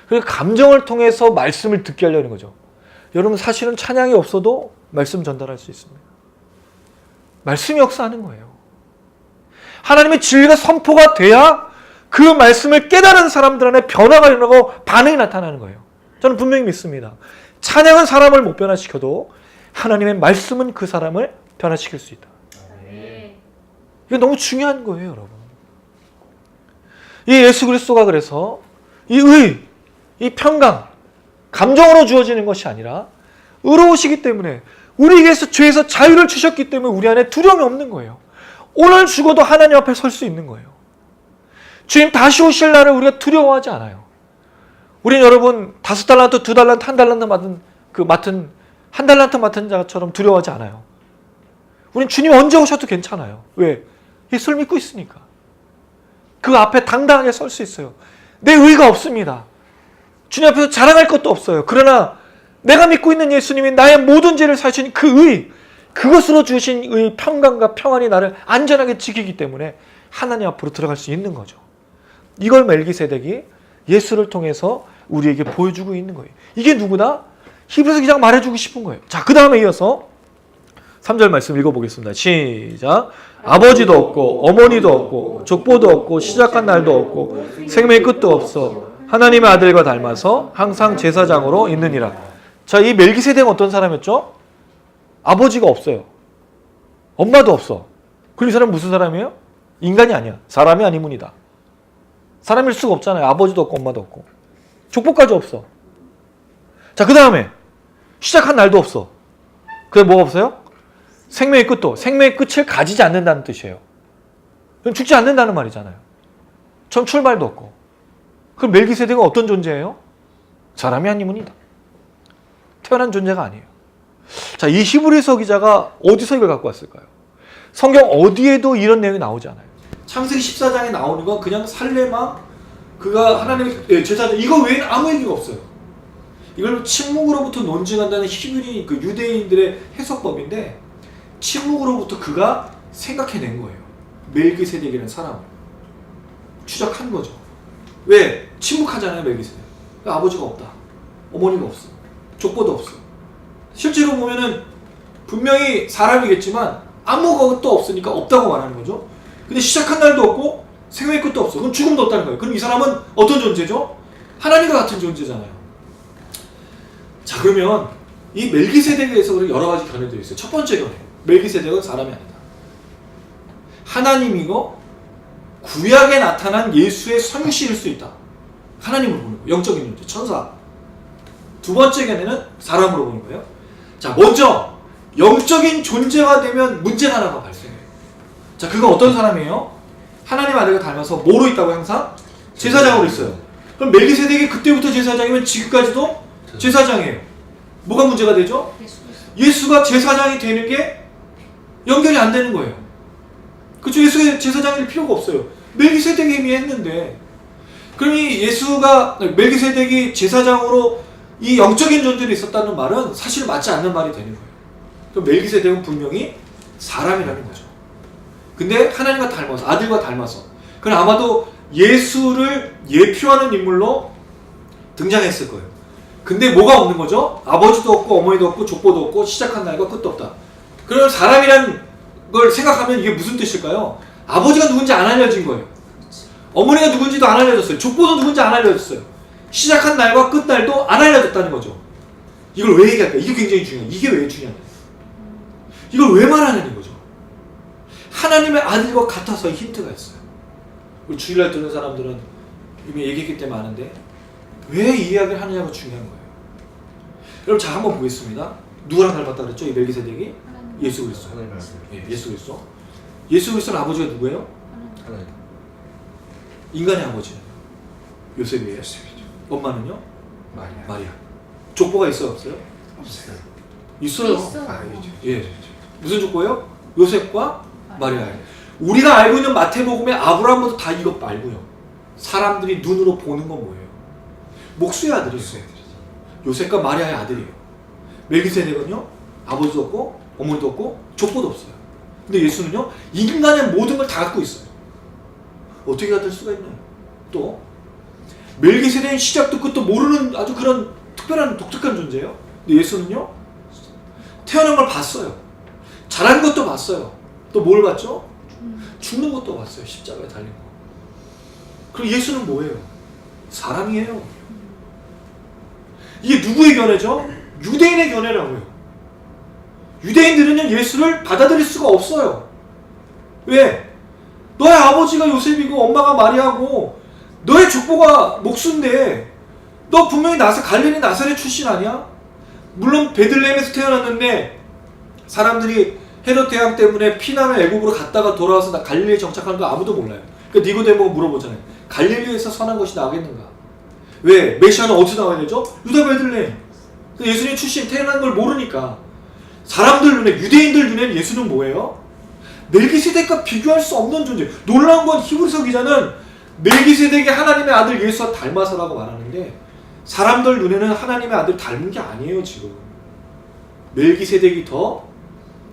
그래서 감정을 통해서 말씀을 듣게 하려는 거죠. 여러분 사실은 찬양이 없어도 말씀 전달할 수 있습니다. 말씀이 역사하는 거예요. 하나님의 진리가 선포가 돼야 그 말씀을 깨달은 사람들 안에 변화가 일어나고 반응이 나타나는 거예요. 저는 분명히 믿습니다. 찬양은 사람을 못 변화시켜도 하나님의 말씀은 그 사람을 변화시킬 수 있다. 이게 너무 중요한 거예요, 여러분. 이 예수 그리스도가 그래서 이 의, 이 평강, 감정으로 주어지는 것이 아니라 의로우시기 때문에 우리에게서 죄에서 자유를 주셨기 때문에 우리 안에 두려움이 없는 거예요. 오늘 죽어도 하나님 앞에 설 수 있는 거예요. 주님 다시 오실 날을 우리가 두려워하지 않아요. 우리는 여러분 5달란트, 2달란트, 1달란트 한 달란트 맡은 자처럼 두려워하지 않아요. 우리는 주님 언제 오셔도 괜찮아요. 왜? 예수를 믿고 있으니까. 그 앞에 당당하게 설 수 있어요. 내 의가 없습니다. 주님 앞에서 자랑할 것도 없어요. 그러나 내가 믿고 있는 예수님이 나의 모든 죄를 사하신 그 의, 그것으로 주신 의 평강과 평안이 나를 안전하게 지키기 때문에 하나님 앞으로 들어갈 수 있는 거죠. 이걸 멜기세덱이 예수를 통해서 우리에게 보여주고 있는 거예요. 이게 누구나 히브리서 기자가 말해주고 싶은 거예요. 자, 그 다음에 이어서 3절 말씀 읽어보겠습니다. 시작. 아버지도 없고 어머니도 없고 족보도 없고 시작한 날도 없고 생명의 끝도 없어 하나님의 아들과 닮아서 항상 제사장으로 있느니라. 자, 이 멜기세덱은 어떤 사람이었죠? 아버지가 없어요. 엄마도 없어. 그리고 이 사람은 무슨 사람이에요? 인간이 아니야. 사람이 아니문이다. 사람일 수가 없잖아요. 아버지도 없고 엄마도 없고. 족보까지 없어. 자, 그 다음에 시작한 날도 없어. 그게 뭐가 없어요? 생명의 끝도. 생명의 끝을 가지지 않는다는 뜻이에요. 그럼 죽지 않는다는 말이잖아요. 전 출발도 없고. 그럼 멜기세덱은 어떤 존재예요? 사람이 아니문이다. 태어난 존재가 아니에요. 자, 이 히브리서 기자가 어디서 이걸 갖고 왔을까요? 성경 어디에도 이런 내용이 나오지 않아요. 창세기 14장에 나오는 건 그냥 살레마, 그가 하나님의 제사장, 이거 외에는 아무 얘기가 없어요. 이걸 침묵으로부터 논증한다는 히브리 그 유대인들의 해석법인데, 침묵으로부터 그가 생각해낸 거예요. 멜기세덱이라는 사람을 추적한 거죠. 왜? 침묵하잖아요, 멜기세덱. 아버지가 없다, 어머니가 없어, 족보도 없어. 실제로 보면은 분명히 사람이겠지만 아무것도 없으니까 없다고 말하는 거죠. 근데 시작한 날도 없고 생명의 끝도 없어. 그럼 죽음도 없다는 거예요. 그럼 이 사람은 어떤 존재죠? 하나님과 같은 존재잖아요. 자, 그러면 이 멜기세덱에 대해서 여러 가지 견해들이 있어요. 첫 번째 견해, 멜기세덱은 사람이 아니다. 하나님이고 구약에 나타난 예수의 성실일 수 있다. 하나님으로 보는 거예요. 영적인 존재, 천사. 두 번째 견해는 사람으로 보는 거예요. 자, 먼저 영적인 존재가 되면 문제가 하나가 발생해요. 자, 그건 어떤 사람이에요? 하나님 아들과 닮아서 뭐로 있다고? 항상 제사장으로 있어요. 그럼 멜기세덱이 그때부터 제사장이면 지금까지도 제사장이에요. 뭐가 문제가 되죠? 예수가 제사장이 되는 게 연결이 안 되는 거예요. 그렇죠? 예수가 제사장일 필요가 없어요. 멜기세덱이 이미 했는데. 그럼 이 예수가, 멜기세덱이 제사장으로 이 영적인 존재로 있었다는 말은 사실 맞지 않는 말이 되는 거예요. 그럼 멜기세덱은 분명히 사람이라는 거죠. 근데 하나님과 닮아서, 아들과 닮아서. 그럼 아마도 예수를 예표하는 인물로 등장했을 거예요. 근데 뭐가 없는 거죠? 아버지도 없고 어머니도 없고 족보도 없고 시작한 날과 끝도 없다. 그럼 사람이란 걸 생각하면 이게 무슨 뜻일까요? 아버지가 누군지 안 알려진 거예요. 어머니가 누군지도 안 알려졌어요. 족보도 누군지 안 알려졌어요. 시작한 날과 끝날도 안 알려졌다는 거죠. 이걸 왜 얘기할까요? 이게 굉장히 중요해요. 이게 왜 중요해요? 이걸 왜 말하는 거죠? 하나님의 아들과 같아서 힌트가 있어요. 우리 주일날 듣는 사람들은 이미 얘기했기 때문에 아는데 왜 이 이야기를 하느냐가 중요한 거예요. 여러분, 자, 한번 보겠습니다. 누구랑 닮았다 그랬죠? 이 멜기세덱이? 예수 그리스도. 하나님 아들. 예, 예수 그리스도. 예수 그리스도는 아버지가 누구예요? 하나님. 인간의 아버지는 요셉이에요. 예수이죠. 엄마는요? 마리아. 마리아. 족보가 있어요, 없어요? 없어요. 있어요. 있어. 아니죠. 예. 무슨 족보예요? 요셉과 마리아예요. 우리가 알고 있는 마태복음의 아브라함부터 다 이것 말고요. 사람들이 눈으로 보는 건 뭐예요? 목수의 아들이에요. 요셉과 마리아의 아들이에요. 멜기세덱은요, 아버지도 없고 어머니도 없고 족보도 없어요. 근데 예수는요, 인간의 모든 걸 다 갖고 있어요. 어떻게 갖을 수가 있나요? 또 멜기세덱은 시작도 끝도 모르는 아주 그런 특별한 독특한 존재예요. 근데 예수는요, 태어난 걸 봤어요. 자란 것도 봤어요. 또 뭘 봤죠? 죽는 것도 봤어요. 십자가에 달린 거. 그럼 예수는 뭐예요? 사람이에요. 이게 누구의 견해죠? 유대인의 견해라고요. 유대인들은 예수를 받아들일 수가 없어요. 왜? 너의 아버지가 요셉이고 엄마가 마리아고 너의 족보가 목수인데 너 분명히 갈릴리 나사렛 출신 아니야? 물론 베들레헴에서 태어났는데 사람들이 헤롯 대왕 때문에 피난을 애굽으로 갔다가 돌아와서 갈릴리에 정착하는 거 아무도 몰라요. 그러니까 니고데모가 물어보잖아요. 갈릴리에서 선한 것이 나겠는가? 왜? 메시아는 어디서 나와야 되죠? 유다 베들레헴. 예수님 출신 태어난 걸 모르니까 사람들 눈에, 유대인들 눈에는 예수는 뭐예요? 멜기세덱과 비교할 수 없는 존재. 놀라운 건 히브리서 기자는 멜기세덱이 하나님의 아들 예수와 닮아서라고 말하는데 사람들 눈에는 하나님의 아들 닮은 게 아니에요. 지금 멜기세덱이 더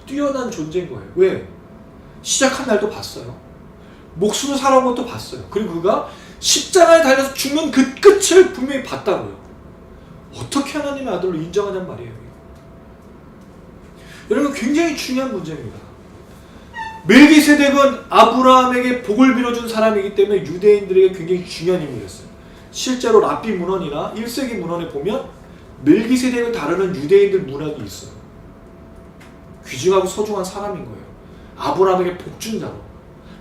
뛰어난 존재인 거예요. 왜? 시작한 날도 봤어요. 목숨을 살아온 것도 봤어요. 그리고 그가 십자가에 달려서 죽는 그 끝을 분명히 봤다고요. 어떻게 하나님의 아들로 인정하냔 말이에요. 여러분, 굉장히 중요한 문제입니다. 멜기세덱은 아브라함에게 복을 빌어준 사람이기 때문에 유대인들에게 굉장히 중요한 인물이었어요. 실제로 랍비 문헌이나 1세기 문헌에 보면 멜기세덱을 다루는 유대인들 문학이 있어요. 귀중하고 소중한 사람인 거예요. 아브라함에게 복 준 자로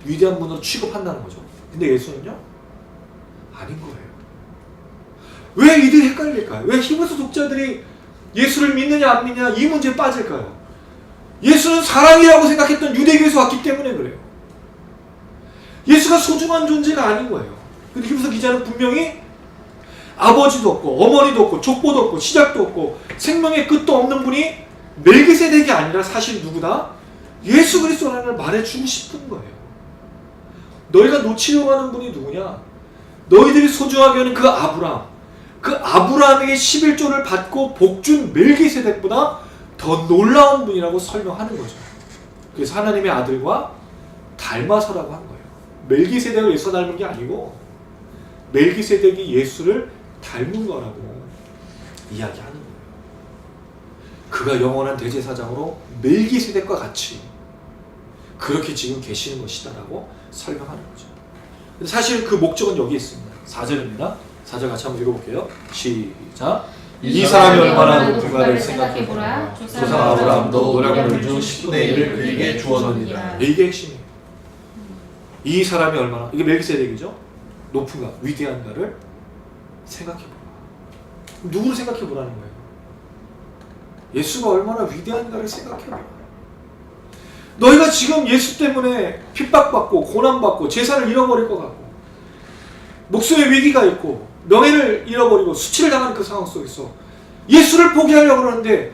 위대한 분으로 취급한다는 거죠. 근데 예수는요? 아닌 거예요. 왜 이들이 헷갈릴까요? 왜 히브리서 독자들이 예수를 믿느냐 안 믿느냐 이 문제에 빠질까요? 예수는 사랑이라고 생각했던 유대교에서 왔기 때문에 그래요. 예수가 소중한 존재가 아닌 거예요. 근데 히브리서 기자는 분명히 아버지도 없고 어머니도 없고 족보도 없고 시작도 없고 생명의 끝도 없는 분이 멜기세덱이 아니라 사실 누구다? 예수 그리스도라는 걸 말해주고 싶은 거예요. 너희가 놓치려고 하는 분이 누구냐? 너희들이 소중하게 하는 그 아브라함에게 11조를 받고 복준 멜기세덱보다 더 놀라운 분이라고 설명하는 거죠. 그래서 하나님의 아들과 닮아서라고 한 거예요. 멜기세덱을 예수 닮은 게 아니고 멜기세덱이 예수를 닮은 거라고 이야기하는 거예요. 그가 영원한 대제사장으로 멜기세덱과 같이 그렇게 지금 계시는 것이다라고 설명하는 거죠. 근데 사실 그 목적은 여기 있습니다. 4절입니다. 4절 같이 한번 읽어볼게요. 시작. 이 사람이 얼마나 높은가를 생각해보라. 조상 아브라함도 노략물 중 10분의 1을 그에게 주었느니라. 이게 핵심이에요. 이 사람이 얼마나, 이게 멜기세덱이죠. 높은가, 위대한가를 생각해보라. 누구를 생각해보라는 거예요? 예수가 얼마나 위대한가를 생각해보라. 너희가 지금 예수 때문에 핍박받고 고난받고 재산을 잃어버릴 것 같고 목숨의 위기가 있고 명예를 잃어버리고 수치를 당하는 그 상황 속에서 예수를 포기하려고 그러는데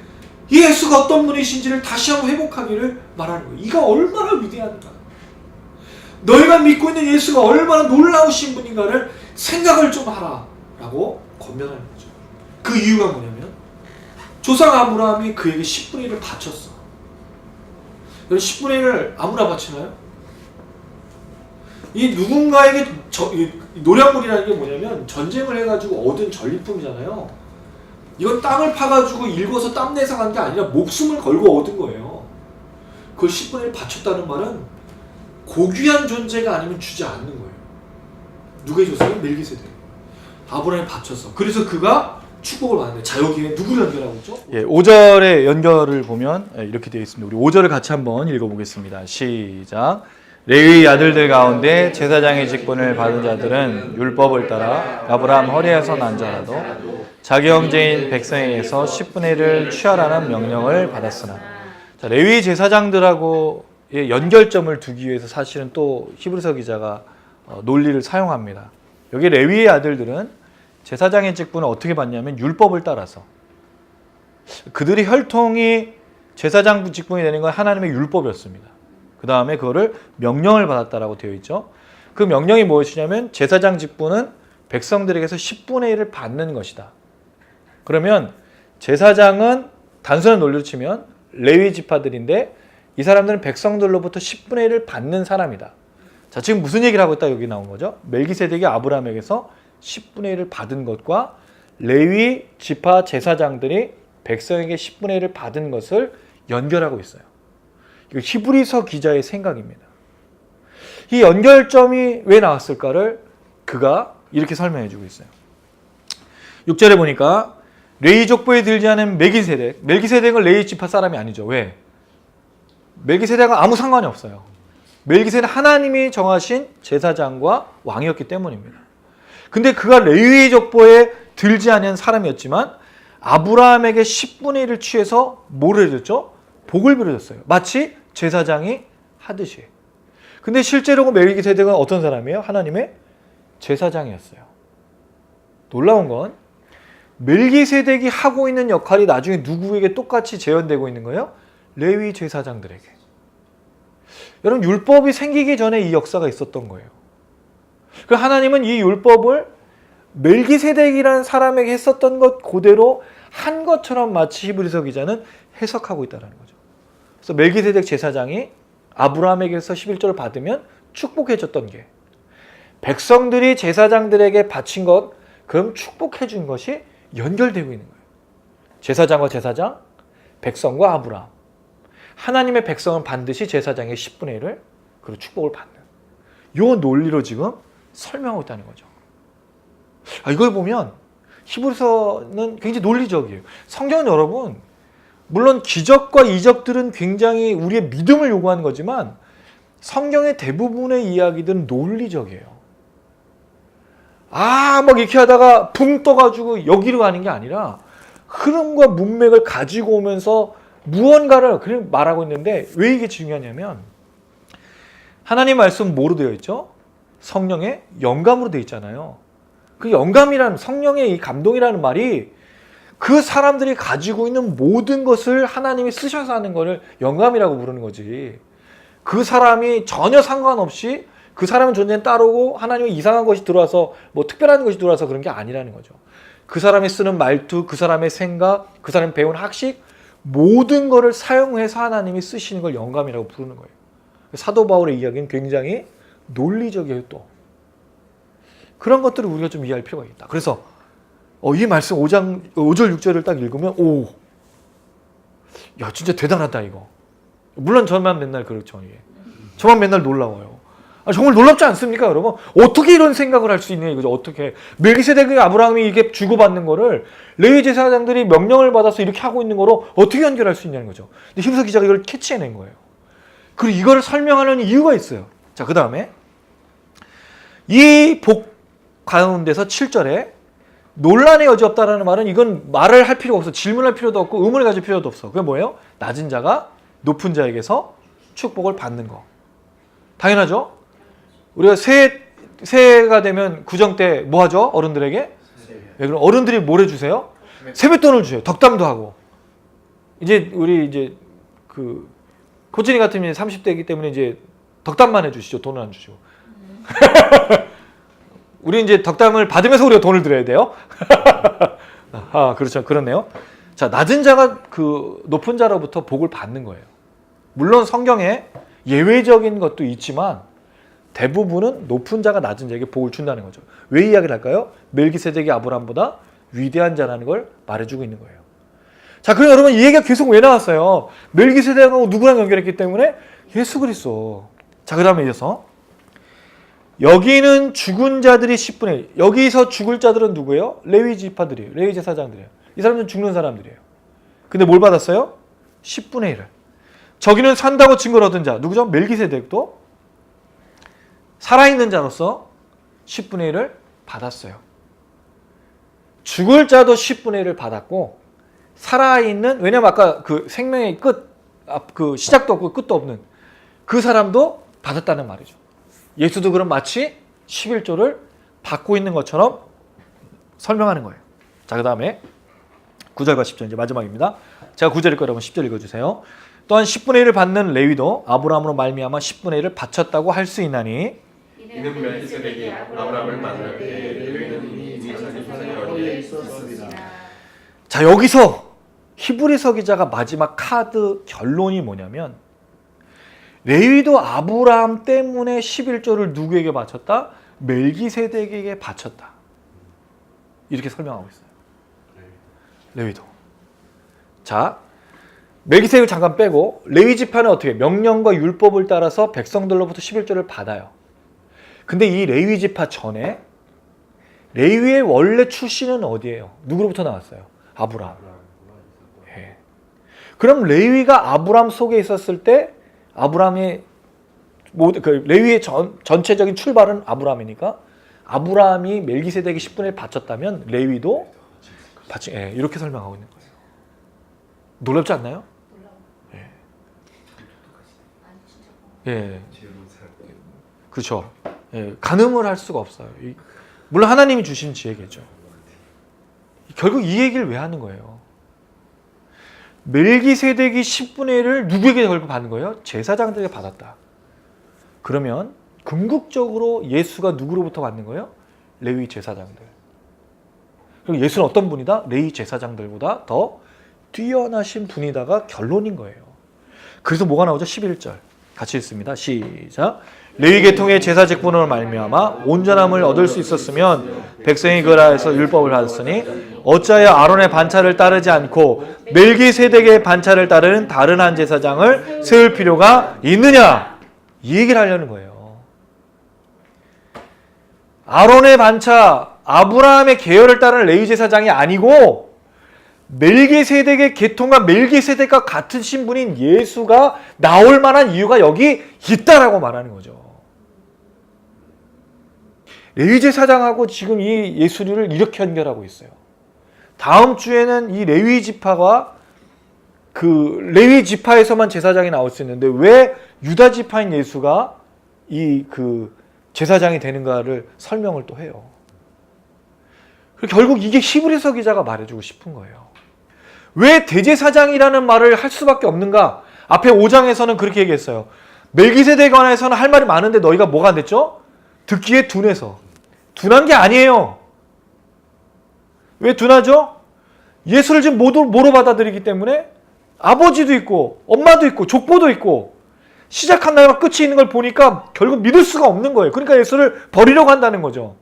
이 예수가 어떤 분이신지를 다시 한번 회복하기를 말하는 거예요. 이가 얼마나 위대한가, 너희가 믿고 있는 예수가 얼마나 놀라우신 분인가를 생각을 좀 하라 라고 권면하는 거죠. 그 이유가 뭐냐면 조상 아브라함이 그에게 10분의 1을 바쳤어. 10분의 1을 아무나 바치나요? 이 누군가에게 노략물이라는 게 뭐냐면 전쟁을 해가지고 얻은 전리품이잖아요. 이건 땅을 파가지고 일궈서 땀내서 간 게 아니라 목숨을 걸고 얻은 거예요. 그걸 10분의 1 바쳤다는 말은 고귀한 존재가 아니면 주지 않는 거예요. 누가 해줬어요? 멜기세덱. 아브라함이 바쳤어. 그래서 그가 축복을 받는데, 자 여기에 누구를 연결하고 있죠? 5절의 연결을 보면 이렇게 되어 있습니다. 우리 5절을 같이 한번 읽어보겠습니다. 시작. 레위 아들들 가운데 제사장의 직분을 받은 자들은 율법을 따라 아브라함 허리에서 난 자라도 자기 형제인 백성에게서 10분의 1을 취하라는 명령을 받았으나. 자, 레위 제사장들하고의 연결점을 두기 위해서 사실은 또 히브리서 기자가 논리를 사용합니다. 여기 레위의 아들들은 제사장의 직분을 어떻게 받냐면 율법을 따라서, 그들의 혈통이 제사장 직분이 되는 건 하나님의 율법이었습니다. 그 다음에 그거를 명령을 받았다라고 되어 있죠. 그 명령이 무엇이냐면 제사장 직분은 백성들에게서 10분의 1을 받는 것이다. 그러면 제사장은 단순한 논리로 치면 레위 지파들인데 이 사람들은 백성들로부터 10분의 1을 받는 사람이다. 자, 지금 무슨 얘기를 하고 있다 여기 나온 거죠? 멜기세덱이 아브라함에게서 10분의 1을 받은 것과 레위 지파 제사장들이 백성에게 10분의 1을 받은 것을 연결하고 있어요. 이거 히브리서 기자의 생각입니다. 이 연결점이 왜 나왔을까를 그가 이렇게 설명해 주고 있어요. 6절에 보니까 레위 족보에 들지 않은 멜기세덱은 레위 지파 사람이 아니죠. 왜? 멜기세덱은 아무 상관이 없어요. 멜기세덱은 하나님이 정하신 제사장과 왕이었기 때문입니다. 근데 그가 레위 족보에 들지 않은 사람이었지만 아브라함에게 10분의 1을 취해서 뭐를 해줬죠? 복을 빌어줬어요. 마치 제사장이 하듯이. 근데 실제로 멜기세덱은 어떤 사람이에요? 하나님의 제사장이었어요. 놀라운 건 멜기세덱이 하고 있는 역할이 나중에 누구에게 똑같이 재현되고 있는 거예요? 레위 제사장들에게. 여러분, 율법이 생기기 전에 이 역사가 있었던 거예요. 그 하나님은 이 율법을 멜기세덱이라는 사람에게 했었던 것 그대로 한 것처럼 마치 히브리서 기자는 해석하고 있다는 거죠. 그래서 멜기세덱 제사장이 아브라함에게서 11조를 받으면 축복해줬던 게, 백성들이 제사장들에게 바친 것, 그럼 축복해준 것이 연결되고 있는 거예요. 제사장과 제사장, 백성과 아브라함. 하나님의 백성은 반드시 제사장의 10분의 1을 그리고 축복을 받는, 이 논리로 지금 설명하고 있다는 거죠. 이걸 보면 히브리서는 굉장히 논리적이에요. 성경은 여러분, 물론 기적과 이적들은 굉장히 우리의 믿음을 요구하는 거지만 성경의 대부분의 이야기들은 논리적이에요. 막 이렇게 하다가 붕 떠가지고 여기로 가는 게 아니라 흐름과 문맥을 가지고 오면서 무언가를 그냥 말하고 있는데, 왜 이게 중요하냐면 하나님 말씀 뭐로 되어 있죠? 성령의 영감으로 되어 있잖아요. 그 영감이라는 성령의 이 감동이라는 말이 그 사람들이 가지고 있는 모든 것을 하나님이 쓰셔서 하는 거를 영감이라고 부르는 거지. 그 사람이 전혀 상관없이 그 사람의 존재는 따르고 하나님의 이상한 것이 들어와서 뭐 특별한 것이 들어와서 그런 게 아니라는 거죠. 그 사람이 쓰는 말투, 그 사람의 생각, 그 사람이 배운 학식 모든 거를 사용해서 하나님이 쓰시는 걸 영감이라고 부르는 거예요. 사도 바울의 이야기는 굉장히 논리적이에요. 또 그런 것들을 우리가 좀 이해할 필요가 있다. 그래서 이 말씀 5절 6절을 딱 읽으면 야 진짜 대단하다 이거. 물론 저만 맨날 그렇죠. 저만 맨날 놀라워요. 정말 놀랍지 않습니까, 여러분? 어떻게 이런 생각을 할 수 있냐 이거죠. 어떻게 멜기세덱과 아브라함이 이게 주고받는 거를 레위 제사장들이 명령을 받아서 이렇게 하고 있는 거로 어떻게 연결할 수 있냐는 거죠. 근데 히브리서 기자가 이걸 캐치해낸 거예요. 그리고 이거를 설명하는 이유가 있어요. 자, 그 다음에 이 복 가운데서 7절에 논란의 여지 없다라는 말은 이건 말을 할 필요가 없어. 질문할 필요도 없고 의문을 가질 필요도 없어. 그게 뭐예요? 낮은 자가 높은 자에게서 축복을 받는 거. 당연하죠? 우리가 새해가 되면 구정 때 뭐 하죠? 어른들에게? 네, 그럼 어른들이 뭘 해주세요? 세뱃돈을 주세요. 덕담도 하고. 이제 우리 이제 그 코진이 같으면 30대이기 때문에 이제 덕담만 해주시죠. 돈을 안 주시고. 우리 이제 덕담을 받으면서 우리가 돈을 드려야 돼요. 그렇죠. 그렇네요. 자, 낮은 자가 그 높은 자로부터 복을 받는 거예요. 물론 성경에 예외적인 것도 있지만 대부분은 높은 자가 낮은 자에게 복을 준다는 거죠. 왜 이야기를 할까요? 멜기세덱이 아브라함보다 위대한 자라는 걸 말해주고 있는 거예요. 자, 그럼 여러분 이 얘기가 계속 왜 나왔어요? 멜기세덱하고 누구랑 연결했기 때문에? 예수 그리스도. 자, 그 다음에 이어서 여기는 죽은 자들이 10분의 1. 여기서 죽을 자들은 누구예요? 레위 지파들이에요. 레위 제사장들이에요. 이 사람들은 죽는 사람들이에요. 근데 뭘 받았어요? 10분의 1을. 저기는 산다고 증거를 얻은 자. 누구죠? 멜기세덱도 살아있는 자로서 10분의 1을 받았어요. 죽을 자도 10분의 1을 받았고 살아있는, 왜냐면 아까 그 생명의 끝, 그 시작도 없고 끝도 없는 그 사람도 받았다는 말이죠. 예수도 그럼 마치 11조를 받고 있는 것처럼 설명하는 거예요. 자, 그 다음에 9절과 10절 이제 마지막입니다. 제가 9절 읽고 여러분 10절 읽어주세요. 또한 10분의 1을 받는 레위도 아브라함으로 말미암아 10분의 1을 바쳤다고 할 수 있나니 이는 멜기세덱이 아브라함을 만날 때 레위는 이미 자기 손에 어디에 있었습니다. 자, 여기서 히브리서 기자가 마지막 카드 결론이 뭐냐면 레위도 아브라함 때문에 11조를 누구에게 바쳤다? 멜기세덱에게 바쳤다. 이렇게 설명하고 있어요. 레위도. 자, 멜기세덱을 잠깐 빼고 레위 지파는 어떻게 명령과 율법을 따라서 백성들로부터 11조를 받아요. 근데 이 레위 지파 전에 레위의 원래 출신은 어디예요? 누구로부터 나왔어요? 아브라함. 예. 그럼 레위가 아브라함 속에 있었을 때 아브라함의 그 레위의 전체적인 출발은 아브라함이니까 아브라함이 멜기세덱이 10분의 1 바쳤다면 레위도 이렇게 설명하고 있는 거예요. 놀랍지 않나요? 예. 예. 그렇죠. 예. 가늠을 할 수가 없어요. 물론 하나님이 주신 지혜겠죠. 결국 이 얘기를 왜 하는 거예요? 멜기세덱이 10분의 1을 누구에게 결국 받는 거예요? 제사장들에게 받았다. 그러면 궁극적으로 예수가 누구로부터 받는 거예요? 레위 제사장들. 그리고 예수는 어떤 분이다? 레위 제사장들보다 더 뛰어나신 분이다가 결론인 거예요. 그래서 뭐가 나오죠? 11절 같이 읽습니다. 시작. 레위 계통의 제사 직분으로 말미암아 온전함을 얻을 수 있었으면 백성이 그라에서 율법을 받았으니 어찌하여 아론의 반차를 따르지 않고 멜기세덱의 반차를 따르는 다른 한 제사장을 세울 필요가 있느냐? 이 얘기를 하려는 거예요. 아론의 반차, 아브라함의 계열을 따르는 레위 제사장이 아니고 멜기세덱의 계통과 멜기세덱과 같은 신분인 예수가 나올 만한 이유가 여기 있다라고 말하는 거죠. 레위 제사장하고 지금 이 예수를 이렇게 연결하고 있어요. 다음 주에는 이 레위 지파가 그 레위 지파에서만 제사장이 나올 수 있는데 왜 유다 지파인 예수가 이 그 제사장이 되는가를 설명을 또 해요. 결국 이게 히브리서 기자가 말해주고 싶은 거예요. 왜 대제사장이라는 말을 할 수밖에 없는가? 앞에 5장에서는 그렇게 얘기했어요. 멜기세덱에 관해서는 할 말이 많은데 너희가 뭐가 안 됐죠? 듣기에 둔해서. 둔한 게 아니에요. 왜 둔하죠? 예수를 지금 뭐로 받아들이기 때문에 아버지도 있고 엄마도 있고 족보도 있고 시작한 날과 끝이 있는 걸 보니까 결국 믿을 수가 없는 거예요. 그러니까 예수를 버리려고 한다는 거죠.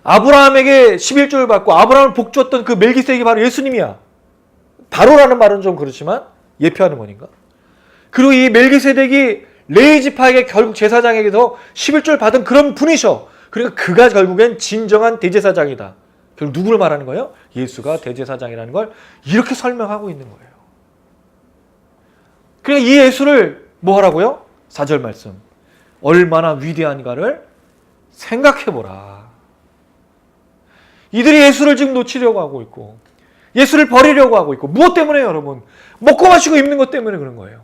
아브라함에게 11조를 받고 아브라함을 복 줬던 그 멜기세덱이 바로 예수님이야. 바로라는 말은 좀 그렇지만 예표하는 거니까. 그리고 이 멜기세덱이 레위 지파에게 결국 제사장에게서 11조를 받은 그런 분이셔. 그러니까 그가 결국엔 진정한 대제사장이다. 결국 누구를 말하는 거예요? 예수가 대제사장이라는 걸 이렇게 설명하고 있는 거예요. 그러니까 이 예수를 뭐 하라고요? 4절 말씀. 얼마나 위대한가를 생각해보라. 이들이 예수를 지금 놓치려고 하고 있고 예수를 버리려고 하고 있고 무엇 때문에 여러분? 먹고 마시고 입는 것 때문에 그런 거예요.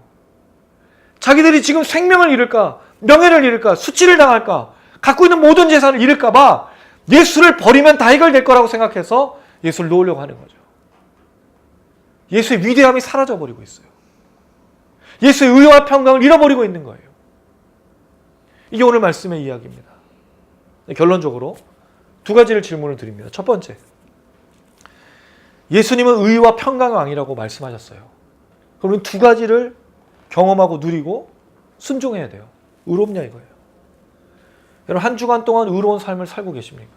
자기들이 지금 생명을 잃을까? 명예를 잃을까? 수치를 당할까? 갖고 있는 모든 재산을 잃을까 봐 예수를 버리면 다 해결될 거라고 생각해서 예수를 놓으려고 하는 거죠. 예수의 위대함이 사라져버리고 있어요. 예수의 의와 평강을 잃어버리고 있는 거예요. 이게 오늘 말씀의 이야기입니다. 결론적으로 두 가지를 질문을 드립니다. 첫 번째, 예수님은 의와 평강의 왕이라고 말씀하셨어요. 그러면 두 가지를 경험하고 누리고 순종해야 돼요. 의롭냐 이거예요. 여러분 한 주간 동안 의로운 삶을 살고 계십니까?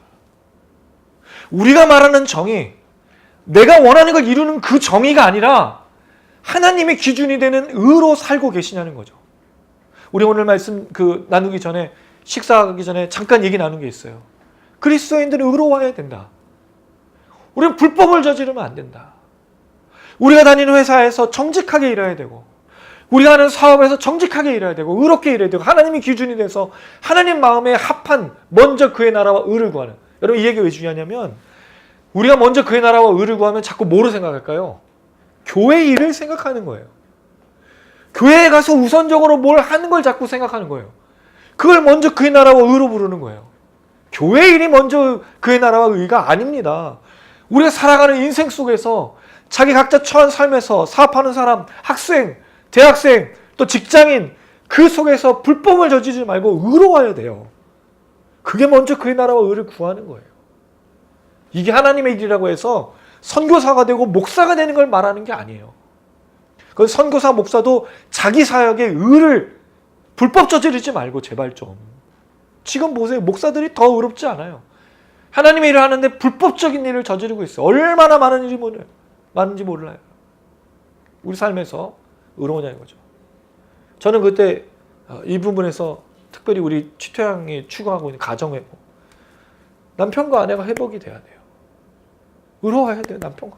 우리가 말하는 정의, 내가 원하는 걸 이루는 그 정의가 아니라 하나님의 기준이 되는 의로 살고 계시냐는 거죠. 우리 오늘 말씀 나누기 전에 식사하기 전에 잠깐 얘기 나눈 게 있어요. 그리스도인들은 의로워야 된다. 우리는 불법을 저지르면 안 된다. 우리가 다니는 회사에서 정직하게 일해야 되고 우리가 하는 사업에서 정직하게 일해야 되고 의롭게 일해야 되고 하나님이 기준이 돼서 하나님 마음에 합한 먼저 그의 나라와 의를 구하는. 여러분 이 얘기 왜 중요하냐면 우리가 먼저 그의 나라와 의를 구하면 자꾸 뭐로 생각할까요? 교회 일을 생각하는 거예요. 교회에 가서 우선적으로 뭘 하는 걸 자꾸 생각하는 거예요. 그걸 먼저 그의 나라와 의로 부르는 거예요. 교회 일이 먼저 그의 나라와 의가 아닙니다. 우리가 살아가는 인생 속에서 자기 각자 처한 삶에서 사업하는 사람, 학생, 대학생, 또 직장인 그 속에서 불법을 저지르지 말고 의로워야 돼요. 그게 먼저 그의 나라와 의를 구하는 거예요. 이게 하나님의 일이라고 해서 선교사가 되고 목사가 되는 걸 말하는 게 아니에요. 그 선교사, 목사도 자기 사역의 의를 불법 저지르지 말고 제발 좀. 지금 보세요. 목사들이 더 의롭지 않아요. 하나님의 일을 하는데 불법적인 일을 저지르고 있어요. 얼마나 많은지 몰라요. 우리 삶에서 의로우냐 이거죠. 저는 그때 이 부분에서 특별히 우리 취태양이 추구하고 있는 가정회복. 남편과 아내가 회복이 돼야 돼요. 의로워야 돼요. 남편과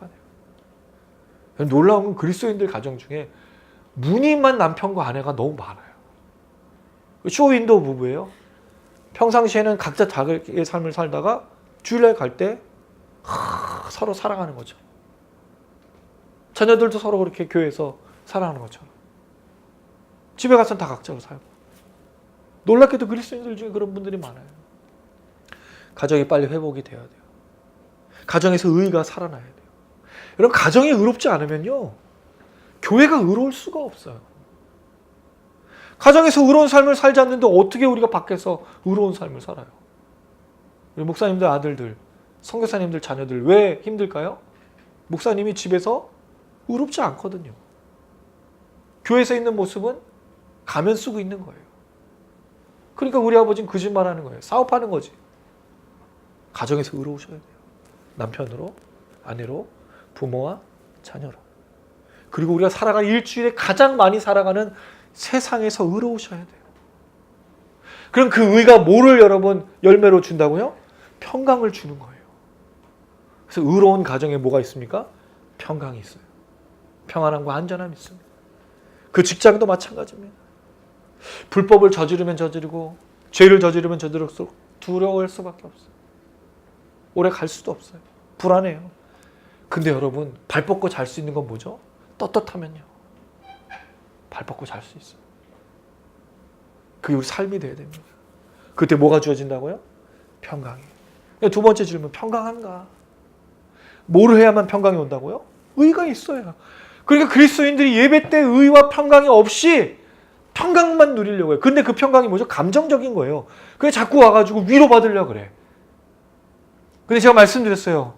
아내가. 놀라운 건 그리스도인들 가정 중에 무늬만 남편과 아내가 너무 많아요. 쇼윈도우 부부예요. 평상시에는 각자 자기의 삶을 살다가 주일날 갈 때 서로 사랑하는 거죠. 자녀들도 서로 그렇게 교회에서 사랑하는 것처럼. 집에 가서는 다 각자로 살고. 놀랍게도 그리스도인들 중에 그런 분들이 많아요. 가정이 빨리 회복이 돼야 돼요. 가정에서 의가 살아나야 돼요. 여러분 가정이 의롭지 않으면요. 교회가 의로울 수가 없어요. 가정에서 의로운 삶을 살지 않는데 어떻게 우리가 밖에서 의로운 삶을 살아요? 우리 목사님들 아들들, 선교사님들 자녀들 왜 힘들까요? 목사님이 집에서 의롭지 않거든요. 교회에서 있는 모습은 가면 쓰고 있는 거예요. 그러니까 우리 아버지는 거짓말하는 거예요. 사업하는 거지. 가정에서 의로우셔야 돼요. 남편으로, 아내로, 부모와 자녀로. 그리고 우리가 살아가는 일주일에 가장 많이 살아가는 세상에서 의로우셔야 돼요. 그럼 그 의가 뭐를 여러분 열매로 준다고요? 평강을 주는 거예요. 그래서 의로운 가정에 뭐가 있습니까? 평강이 있어요. 평안함과 안전함이 있습니다. 그 직장도 마찬가지입니다. 불법을 저지르면 저지르고 죄를 저지르면 저지를수록 두려워할 수밖에 없어요. 오래 갈 수도 없어요. 불안해요. 근데 여러분 발 뻗고 잘 수 있는 건 뭐죠? 떳떳하면요. 발 뻗고 잘 수 있어요. 그게 우리 삶이 돼야 됩니다. 그때 뭐가 주어진다고요? 평강이. 두 번째 질문, 평강한가? 뭐를 해야만 평강이 온다고요? 의가 있어야. 그러니까 그리스도인들이 예배 때 의와 평강이 없이 평강만 누리려고 해요. 근데 그 평강이 뭐죠? 감정적인 거예요. 그래 자꾸 와가지고 위로받으려고 그래. 근데 제가 말씀드렸어요.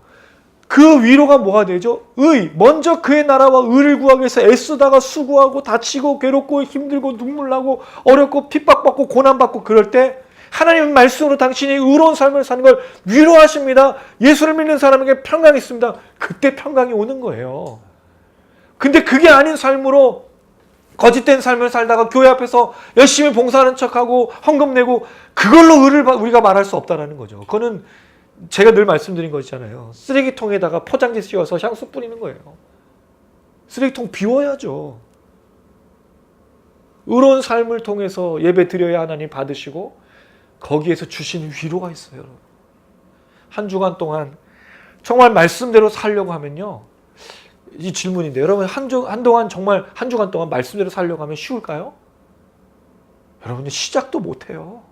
그 위로가 뭐가 되죠? 의. 먼저 그의 나라와 의를 구하기 위해서 애쓰다가 수고하고 다치고 괴롭고 힘들고 눈물 나고 어렵고 핍박받고 고난받고 그럴 때 하나님의 말씀으로 당신이 의로운 삶을 사는 걸 위로하십니다. 예수를 믿는 사람에게 평강이 있습니다. 그때 평강이 오는 거예요. 근데 그게 아닌 삶으로 거짓된 삶을 살다가 교회 앞에서 열심히 봉사하는 척하고 헌금 내고 그걸로 의를 우리가 말할 수 없다는 거죠. 그거는 제가 늘 말씀드린 거잖아요. 쓰레기통에다가 포장지 씌워서 향수 뿌리는 거예요. 쓰레기통 비워야죠. 의로운 삶을 통해서 예배 드려야 하나님 받으시고 거기에서 주시는 위로가 있어요. 한 주간 동안 정말 말씀대로 살려고 하면요. 이 질문인데 여러분 한동안 정말 한 주간 동안 말씀대로 살려고 하면 쉬울까요? 여러분들 시작도 못해요.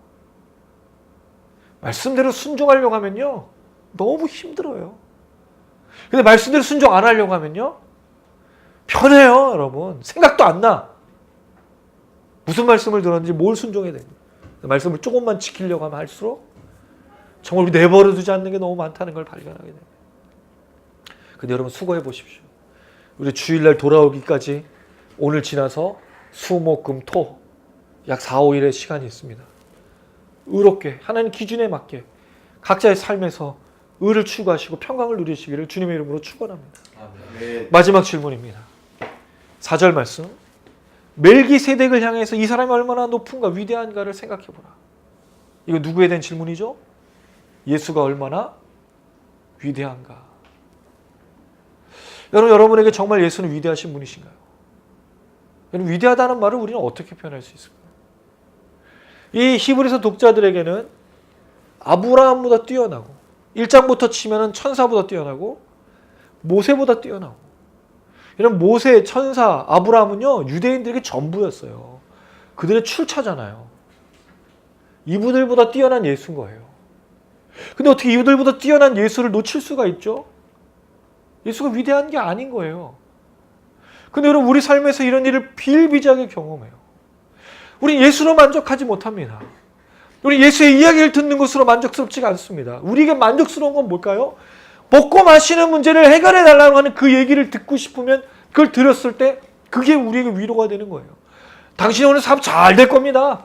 말씀대로 순종하려고 하면요. 너무 힘들어요. 근데 말씀대로 순종 안 하려고 하면요. 편해요, 여러분. 생각도 안 나. 무슨 말씀을 들었는지 뭘 순종해야 됩니다. 말씀을 조금만 지키려고 하면 할수록 정말 우리 내버려 두지 않는 게 너무 많다는 걸 발견하게 됩니다. 근데 여러분 수고해 보십시오. 우리 주일날 돌아오기까지 오늘 지나서 수, 목, 금, 토 약 4, 5일의 시간이 있습니다. 의롭게 하나님 기준에 맞게 각자의 삶에서 의를 추구하시고 평강을 누리시기를 주님의 이름으로 축원합니다. 네. 마지막 질문입니다. 4절 말씀. 멜기세덱을 향해서 이 사람이 얼마나 높은가 위대한가를 생각해보라. 이거 누구에 대한 질문이죠? 예수가 얼마나 위대한가. 여러분에게 정말 예수는 위대하신 분이신가요? 여러분 위대하다는 말을 우리는 어떻게 표현할 수 있을까요? 이 히브리서 독자들에게는 아브라함보다 뛰어나고 1장부터 치면은 천사보다 뛰어나고 모세보다 뛰어나고 이런 모세, 천사, 아브라함은요 유대인들에게 전부였어요. 그들의 출처잖아요. 이분들보다 뛰어난 예수인 거예요. 근데 어떻게 이분들보다 뛰어난 예수를 놓칠 수가 있죠? 예수가 위대한 게 아닌 거예요. 근데 여러분 우리 삶에서 이런 일을 비일비재하게 경험해요. 우리 예수로 만족하지 못합니다. 우리 예수의 이야기를 듣는 것으로 만족스럽지가 않습니다. 우리에게 만족스러운 건 뭘까요? 먹고 마시는 문제를 해결해 달라고 하는 그 얘기를 듣고 싶으면 그걸 들었을 때 그게 우리에게 위로가 되는 거예요. 당신이 오늘 사업 잘 될 겁니다.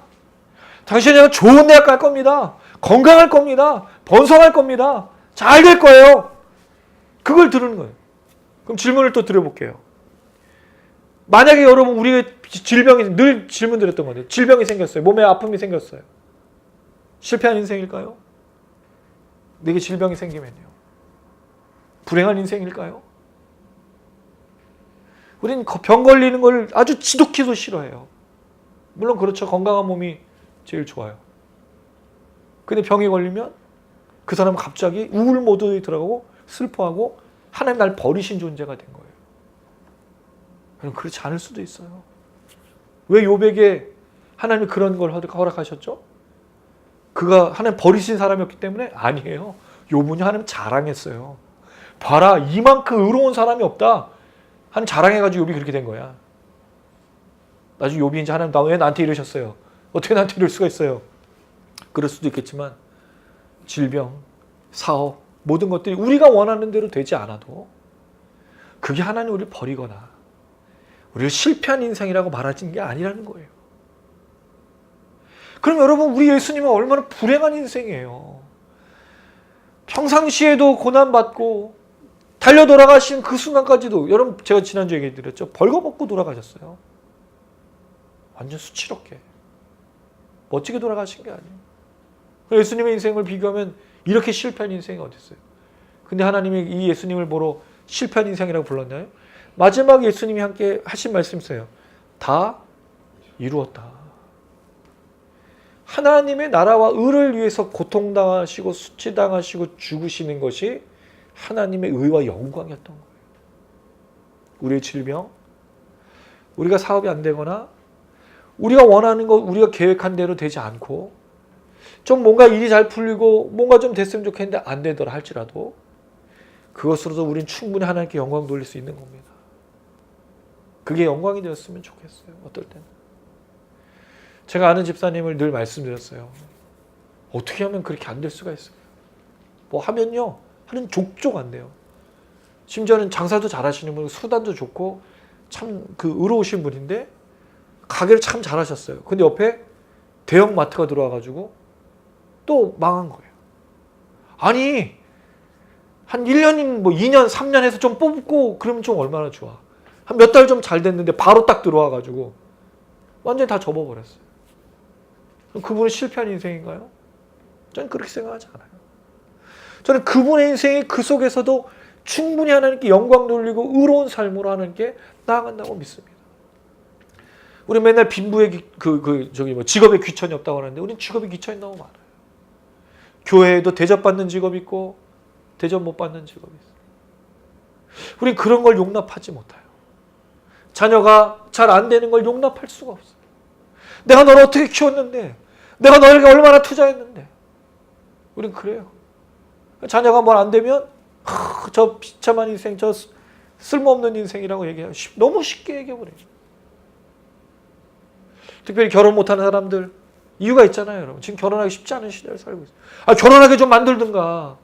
당신이 좋은 대학 갈 겁니다. 건강할 겁니다. 번성할 겁니다. 잘 될 거예요. 그걸 들은 거예요. 그럼 질문을 또 드려볼게요. 만약에 여러분 우리가 질병이 늘 질문 드렸던 건데 질병이 생겼어요. 몸에 아픔이 생겼어요. 실패한 인생일까요? 내게 질병이 생기면요. 불행한 인생일까요? 우리는 병 걸리는 걸 아주 지독히도 싫어해요. 물론 그렇죠. 건강한 몸이 제일 좋아요. 근데 병이 걸리면 그 사람은 갑자기 우울 모드에 들어가고 슬퍼하고 하나님 날 버리신 존재가 된 거예요. 여러분 그렇지 않을 수도 있어요. 왜 욥에게 하나님이 그런 걸 허락하셨죠? 그가 하나님 버리신 사람이었기 때문에? 아니에요. 욥은요 하나님 자랑했어요. 봐라 이만큼 의로운 사람이 없다. 하나님 자랑해가지고 욥이 그렇게 된 거야. 나중에 욥이 이제 하나님 왜 나한테 이러셨어요? 어떻게 나한테 이럴 수가 있어요? 그럴 수도 있겠지만 질병, 사업 모든 것들이 우리가 원하는 대로 되지 않아도 그게 하나님 우리를 버리거나 우리를 실패한 인생이라고 말하는 게 아니라는 거예요. 그럼 여러분 우리 예수님은 얼마나 불행한 인생이에요. 평상시에도 고난받고 달려 돌아가신 그 순간까지도 여러분 제가 지난주에 얘기 드렸죠. 벌거벗고 돌아가셨어요. 완전 수치롭게. 멋지게 돌아가신 게 아니에요. 예수님의 인생을 비교하면 이렇게 실패한 인생이 어디 있어요? 근데 하나님이 이 예수님을 보러 실패한 인생이라고 불렀나요? 마지막 예수님이 함께 하신 말씀이 있어요. 다 이루었다. 하나님의 나라와 의를 위해서 고통당하시고 수치당하시고 죽으시는 것이 하나님의 의와 영광이었던 거예요. 우리의 질병, 우리가 사업이 안 되거나 우리가 원하는 것, 우리가 계획한 대로 되지 않고 좀 뭔가 일이 잘 풀리고 뭔가 좀 됐으면 좋겠는데 안 되더라 할지라도 그것으로도 우린 충분히 하나님께 영광 돌릴 수 있는 겁니다. 그게 영광이 되었으면 좋겠어요. 어떨 때는. 제가 아는 집사님을 늘 말씀드렸어요. 어떻게 하면 그렇게 안 될 수가 있어요. 뭐 하면요. 하는 족족 안 돼요. 심지어는 장사도 잘하시는 분, 수단도 좋고 참 그 의로우신 분인데 가게를 참 잘하셨어요. 근데 옆에 대형 마트가 들어와가지고 또 망한 거예요. 아니 한 1년인 뭐 2년, 3년 해서 좀 뽑고 그러면 좀 얼마나 좋아. 한 몇 달 좀 잘 됐는데 바로 딱 들어와가지고 완전히 다 접어버렸어요. 그분은 실패한 인생인가요? 저는 그렇게 생각하지 않아요. 저는 그분의 인생이 그 속에서도 충분히 하나님께 영광 돌리고 의로운 삶으로 하나님께 나아간다고 믿습니다. 우리 맨날 빈부의 직업에 귀천이 없다고 하는데 우리는 직업에 귀천이 너무 많아요. 교회에도 대접받는 직업이 있고 대접 못 받는 직업이 있어요. 우리는 그런 걸 용납하지 못해요. 자녀가 잘 안 되는 걸 용납할 수가 없어요. 내가 너를 어떻게 키웠는데 내가 너에게 얼마나 투자했는데 우리는 그래요. 자녀가 뭘 안 되면 저 비참한 인생, 저 쓸모없는 인생이라고 얘기해요. 너무 쉽게 얘기해버려요. 특별히 결혼 못하는 사람들 이유가 있잖아요. 여러분. 지금 결혼하기 쉽지 않은 시대를 살고 있어요. 결혼하게 좀 만들든가.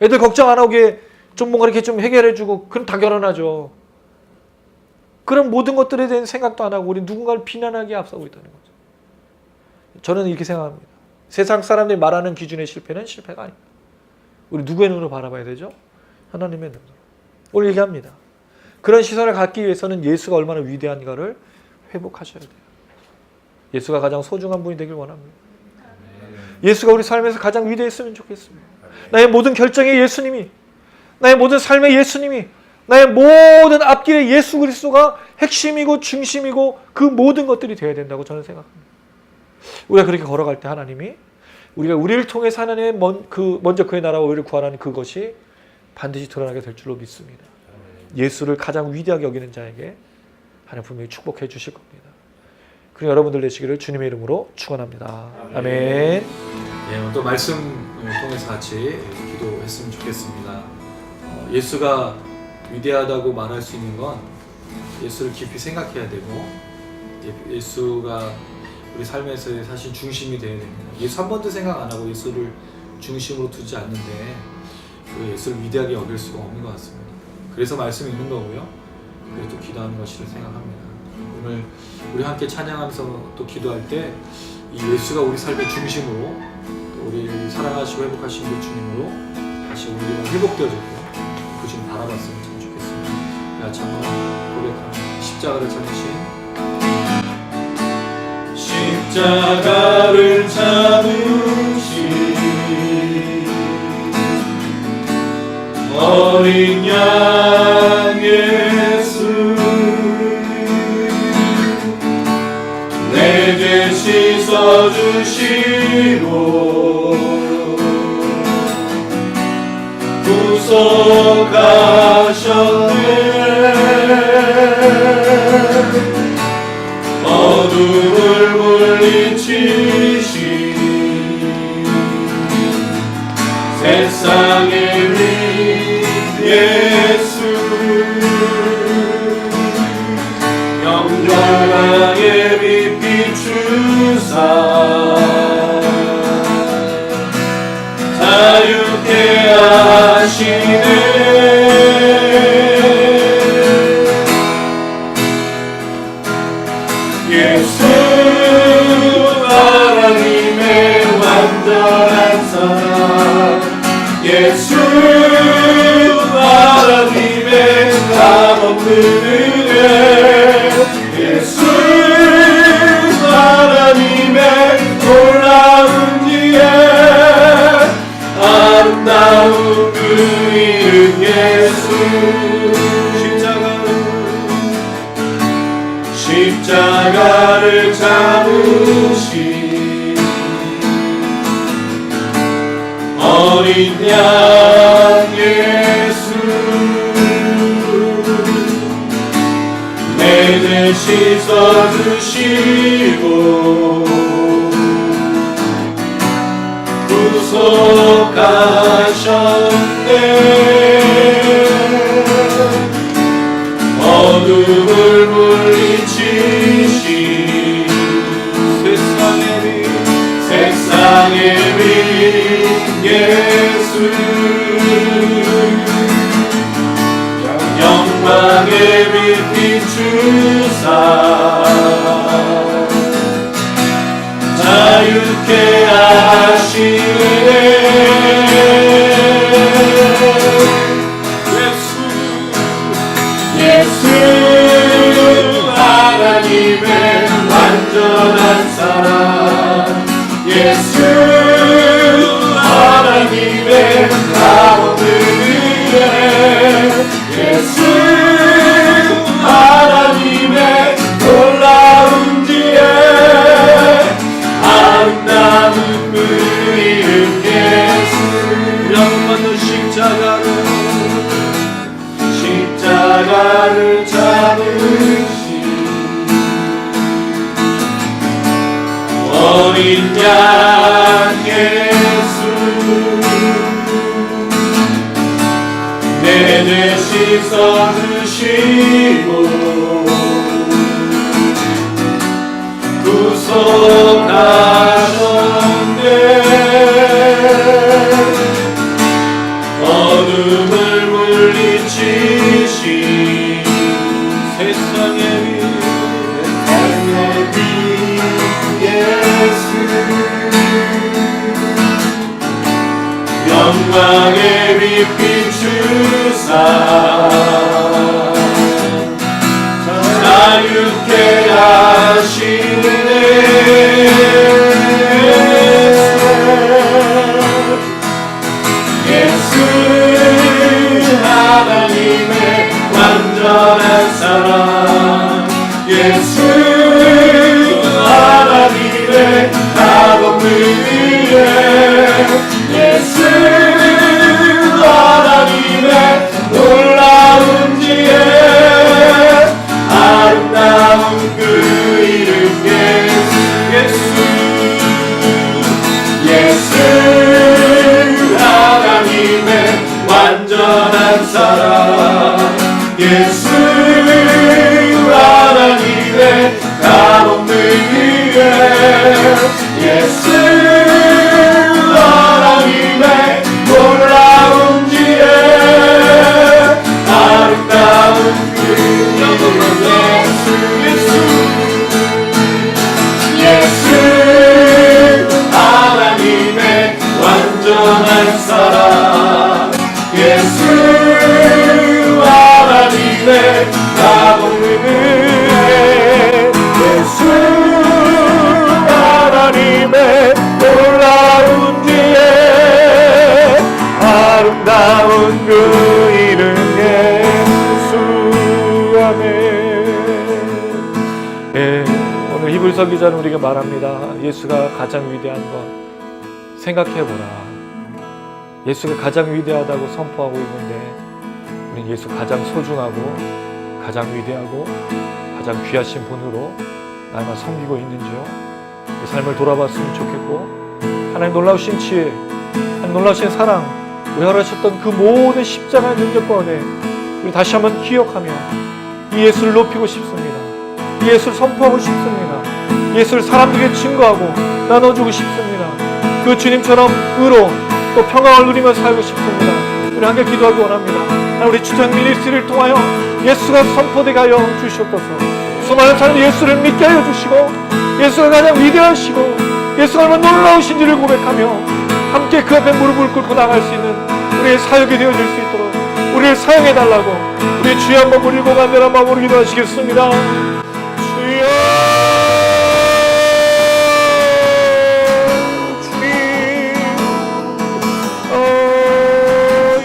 애들 걱정 안 하게 좀 뭔가 이렇게 좀 해결해주고 그럼 다 결혼하죠. 그런 모든 것들에 대한 생각도 안 하고 우리 누군가를 비난하기에 앞서고 있다는 거죠. 저는 이렇게 생각합니다. 세상 사람들이 말하는 기준의 실패는 실패가 아닙니다. 우리 누구의 눈으로 바라봐야 되죠? 하나님의 눈으로. 오늘 얘기합니다. 그런 시선을 갖기 위해서는 예수가 얼마나 위대한가를 회복하셔야 돼요. 예수가 가장 소중한 분이 되길 원합니다. 예수가 우리 삶에서 가장 위대했으면 좋겠습니다. 나의 모든 결정에 예수님이, 나의 모든 삶에 예수님이, 나의 모든 앞길에 예수 그리스도가 핵심이고 중심이고 그 모든 것들이 되어야 된다고 저는 생각합니다. 우리가 그렇게 걸어갈 때 하나님이 우리가 우리를 통해서 하나님의 먼저 그의 나라와 의를 구하라는 그것이 반드시 드러나게 될 줄로 믿습니다. 예수를 가장 위대하게 여기는 자에게 하나님 분명히 축복해 주실 겁니다. 그리고 여러분들 되시기를 주님의 이름으로 축원합니다. 아멘. 예, 오늘 또 말씀을 통해서 같이 기도했으면 좋겠습니다. 예수가 위대하다고 말할 수 있는 건 예수를 깊이 생각해야 되고 예수가 우리 삶에서의 사실 중심이 되어야 됩니다. 예수 한 번도 생각 안 하고 예수를 중심으로 두지 않는데 그 예수를 위대하게 여길 수가 없는 것 같습니다. 그래서 말씀이 있는 거고요. 그래서 또 기도하는 것이라 생각합니다. 오늘 우리 함께 찬양하면서 또 기도할 때 이 예수가 우리 삶의 중심으로 또 우리 사랑하시고 회복하신 그 주님으로 다시 우리가 회복되어졌고 그 주님 바라봤으면 참 좋겠습니다. 같이 한번 고백합니다. 십자가를 찾으신 십자가를 잡으신 어린 양 예수 내 죄 씻어주시고 구속하셨네 어둠을 물리치신 세상의 빛 예수 영광의 빛 비추사 자유케 하시네 예수 하나님의 완전한 사랑 예수 하나님의 값없는 은혜 예수 하나님의 놀라운 지혜 아름다운 그 이름 예수 십자가를 잡으신 어린 양 예수 내 죄 씻어주시고 영광의 빛 비추사 자유케 하시네. 예수 하나님의 완전한 사랑, 예수 하나님의 가없는 은혜, 예수 하나님의 놀라운 지혜, 아름다운 그 이름 예수. 영원한 십자가를 잡으신 어린 양 예수, 내 죄 씻어주시고 구속하셨네. 어둠을 물리치신 세상의 빛 예수, 영광의 빛 비추사 자유케 하시네. 예수 하나님의 완전한 사랑, 예수 하나님의 가없는 은혜, 예수 하나님의 놀라운 지혜, 아름다운 그 이름 예수, 예수 하나님의 완전한 사랑, 예수 하나님의 가없는 은혜, 예수 하나님의 놀라운 지혜, 아름다운 그 이름 예수, 하나님의 완전한 사랑, 예수 하나님의 가없는 은혜, 예수 하나님의 놀라운 지혜, 아름다운 그 이름 예수. 아멘. 오늘 히브리서 기자는 우리에게 말합니다. 예수가 가장 위대한 것 생각해보라. 예수가 가장 위대하다고 선포하고 있는데 우리는 예수 가장 소중하고 가장 위대하고 가장 귀하신 분으로 나만 섬기고 있는지요? 그 삶을 돌아봤으면 좋겠고, 하나님 놀라우신 지혜, 하나님 놀라우신 사랑, 의하셨던 그 모든 십자가의 능력과 은혜, 우리 다시 한번 기억하며 이 예수를 높이고 싶습니다. 이 예수를 선포하고 싶습니다. 예수를 사람들에게 증거하고 나눠주고 싶습니다. 그 주님처럼 의로 또 평강을 누리며 살고 싶습니다. 우리 함께 기도하기 원합니다. 우리 주전 미니스트리를 통하여 예수가 선포되게 하여 주시옵소서. 수많은 사람 예수를 믿게 하여 주시고, 예수가 가장 위대하시고 예수가 얼마나 놀라우신지를 고백하며 함께 그 앞에 무릎을 꿇고 나갈 수 있는 우리의 사역이 되어줄 수 있도록 우리를 사용해달라고 우리 주여 한번 부르고 간절한 마음으로 기도하시겠습니다. 주여, 주님,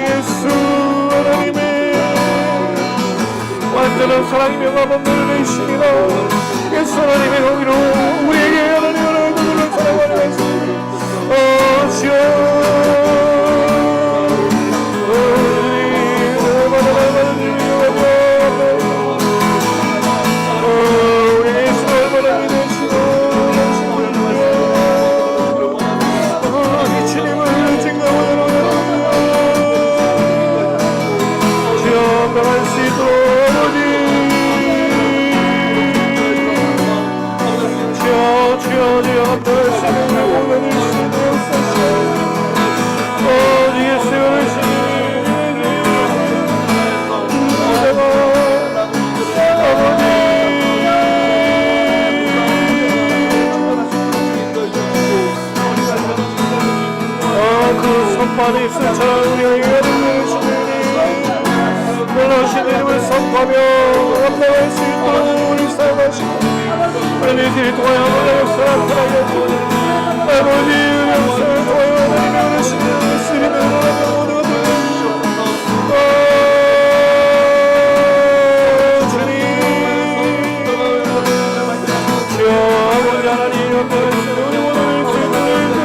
예수 하나님의 완전한 사랑이 명함 없는 은혜이시니라. 예수 하나님의 의로 우리에게 하나님의 놀라운 사랑을 하셨습니다. 주여, 주여, 주여, 주여, 원하신 이름을 선포하며 나아갈 수 있도록 우리 사용하시고 하나님 이들이 통하여 하나님의 역사를 나타나게 하시고 아버지 역사를 통하여 하나님의 원하시는 예수님의 하나님의 모두가 되어주시옵소서. 주님 주여 아버지 하나님 옆에 우리 모두를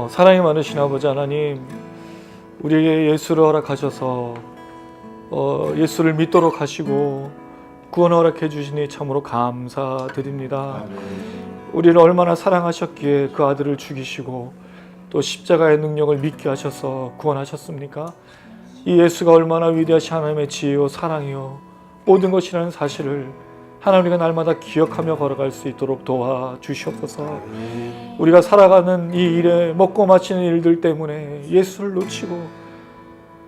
사랑이 많으신 아버지 하나님, 우리에게 예수를 허락하셔서 예수를 믿도록 하시고 구원 허락해 주시니 참으로 감사드립니다. 우리를 얼마나 사랑하셨기에 그 아들을 죽이시고 또 십자가의 능력을 믿게 하셔서 구원하셨습니까? 이 예수가 얼마나 위대하신 하나님의 지혜요 사랑이요 모든 것이라는 사실을 하나님과 날마다 기억하며 걸어갈 수 있도록 도와주시옵소서. 우리가 살아가는 이 일에 먹고 마시는 일들 때문에 예수를 놓치고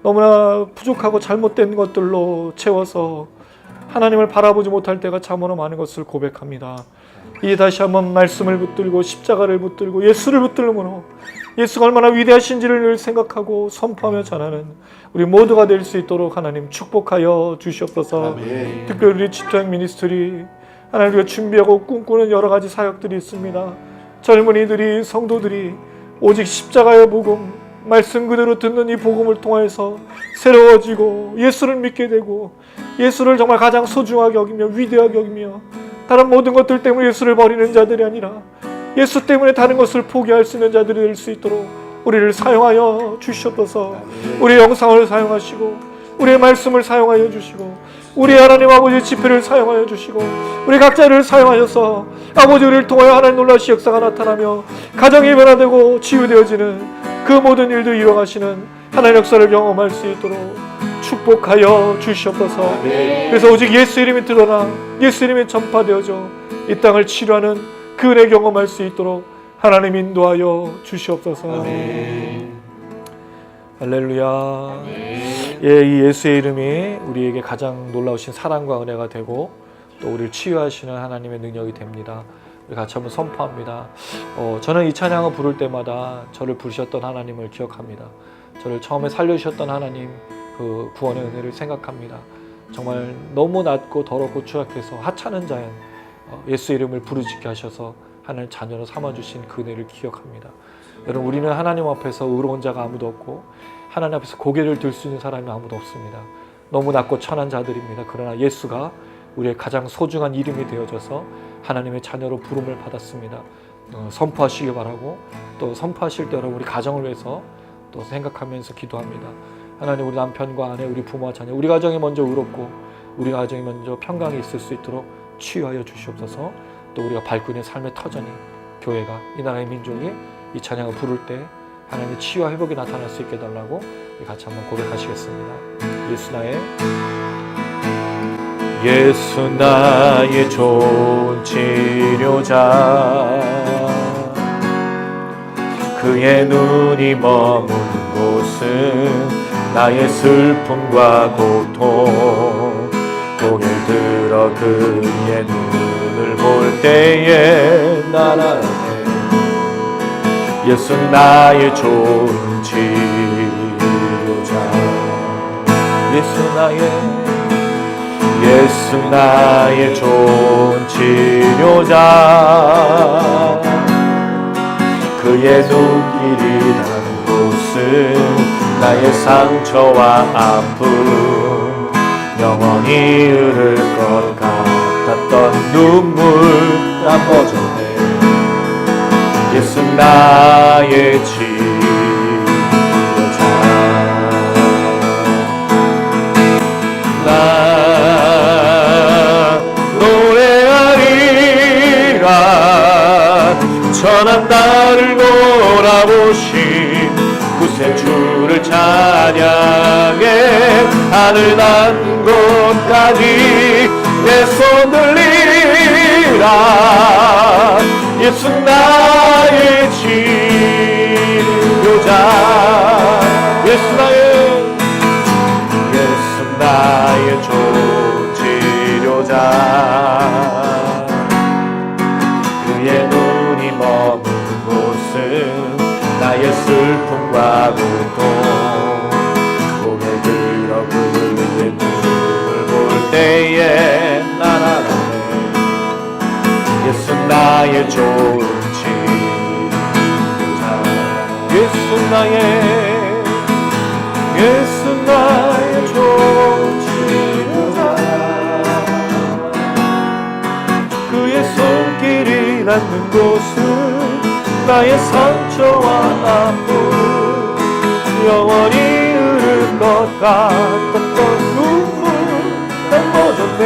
너무나 부족하고 잘못된 것들로 채워서 하나님을 바라보지 못할 때가 참으로 많은 것을 고백합니다. 이제 다시 한번 말씀을 붙들고 십자가를 붙들고 예수를 붙들므로 예수가 얼마나 위대하신지를 늘 생각하고 선포하며 전하는 우리 모두가 될 수 있도록 하나님 축복하여 주시옵소서. 아멘. 특별히 우리 집토행 미니스트리 하나님 우리가 준비하고 꿈꾸는 여러 가지 사역들이 있습니다. 젊은이들이 성도들이 오직 십자가의 복음 말씀 그대로 듣는 이 복음을 통해서 새로워지고 예수를 믿게 되고 예수를 정말 가장 소중하게 여기며 위대하게 여기며 다른 모든 것들 때문에 예수를 버리는 자들이 아니라 예수 때문에 다른 것을 포기할 수 있는 자들이 될 수 있도록 우리를 사용하여 주시옵소서. 우리의 영상을 사용하시고 우리의 말씀을 사용하여 주시고 우리 하나님 아버지의 집회를 사용하여 주시고 우리 각자를 사용하셔서 아버지 우리를 통하여 하나님 놀라신 역사가 나타나며 가정이 변화되고 치유되어지는 그 모든 일들 이뤄가시는 하나님 역사를 경험할 수 있도록 축복하여 주시옵소서. 그래서 오직 예수 이름이 드러나 예수 이름이 전파되어져 이 땅을 치료하는 그 은혜 경험할 수 있도록 하나님 인도하여 주시옵소서. 할렐루야. 예, 이 예수의 이름이 우리에게 가장 놀라우신 사랑과 은혜가 되고 또 우리를 치유하시는 하나님의 능력이 됩니다. 우리 같이 한번 선포합니다. 저는 이 찬양을 부를 때마다 저를 부르셨던 하나님을 기억합니다. 저를 처음에 살려주셨던 하나님 그 구원의 은혜를 생각합니다. 정말 너무 낮고 더럽고 추악해서 하찮은 자연 예수 이름을 부르짖게 하셔서 하나님 자녀로 삼아주신 그 은혜를 기억합니다. 여러분 우리는 하나님 앞에서 의로운 자가 아무도 없고 하나님 앞에서 고개를 들 수 있는 사람이 아무도 없습니다. 너무 낮고 천한 자들입니다. 그러나 예수가 우리의 가장 소중한 이름이 되어져서 하나님의 자녀로 부름을 받았습니다. 선포하시기 바라고 또 선포하실 때 여러분 우리 가정을 위해서 또 생각하면서 기도합니다. 하나님 우리 남편과 아내 우리 부모와 자녀 우리 가정이 먼저 의롭고 우리 가정이 먼저 평강이 있을 수 있도록 치유하여 주시옵소서. 또 우리가 밟고 있는 삶의 터전이 교회가 이 나라의 민족이 이 찬양을 부를 때 하나님의 치유와 회복이 나타날 수 있게 해달라고 우리 같이 한번 고백하시겠습니다. 예수 나의 좋은 치료자 그의 눈이 머문 곳은 나의 슬픔과 고통 고개를 들어 그의 눈을 볼 때에 나라에 예수 나의 좋은 치료자 예수 나의 좋은 치료자 그의 눈길이 닿는 곳은 나의 상처와 아픔 영원히 흐를 것 같았던 눈물 다 멎어내 예수 나의 치료자 하늘 닿는 곳까지 내 손 들리라. 예수 나의 치료자, 예수 나의 좋은 치료자. 그의 눈이 머문 곳은 나의 슬픔과 고통, 고개 들어 그의 눈을 볼 때에 나나나네. 예수 나의 좋은 치료자. 예수 나의 좋은 치료자. 그의 손길이 닿는 곳은 나의 상처와 아픔, 영원히 흐를 것 같았던 눈물 난 멎었네.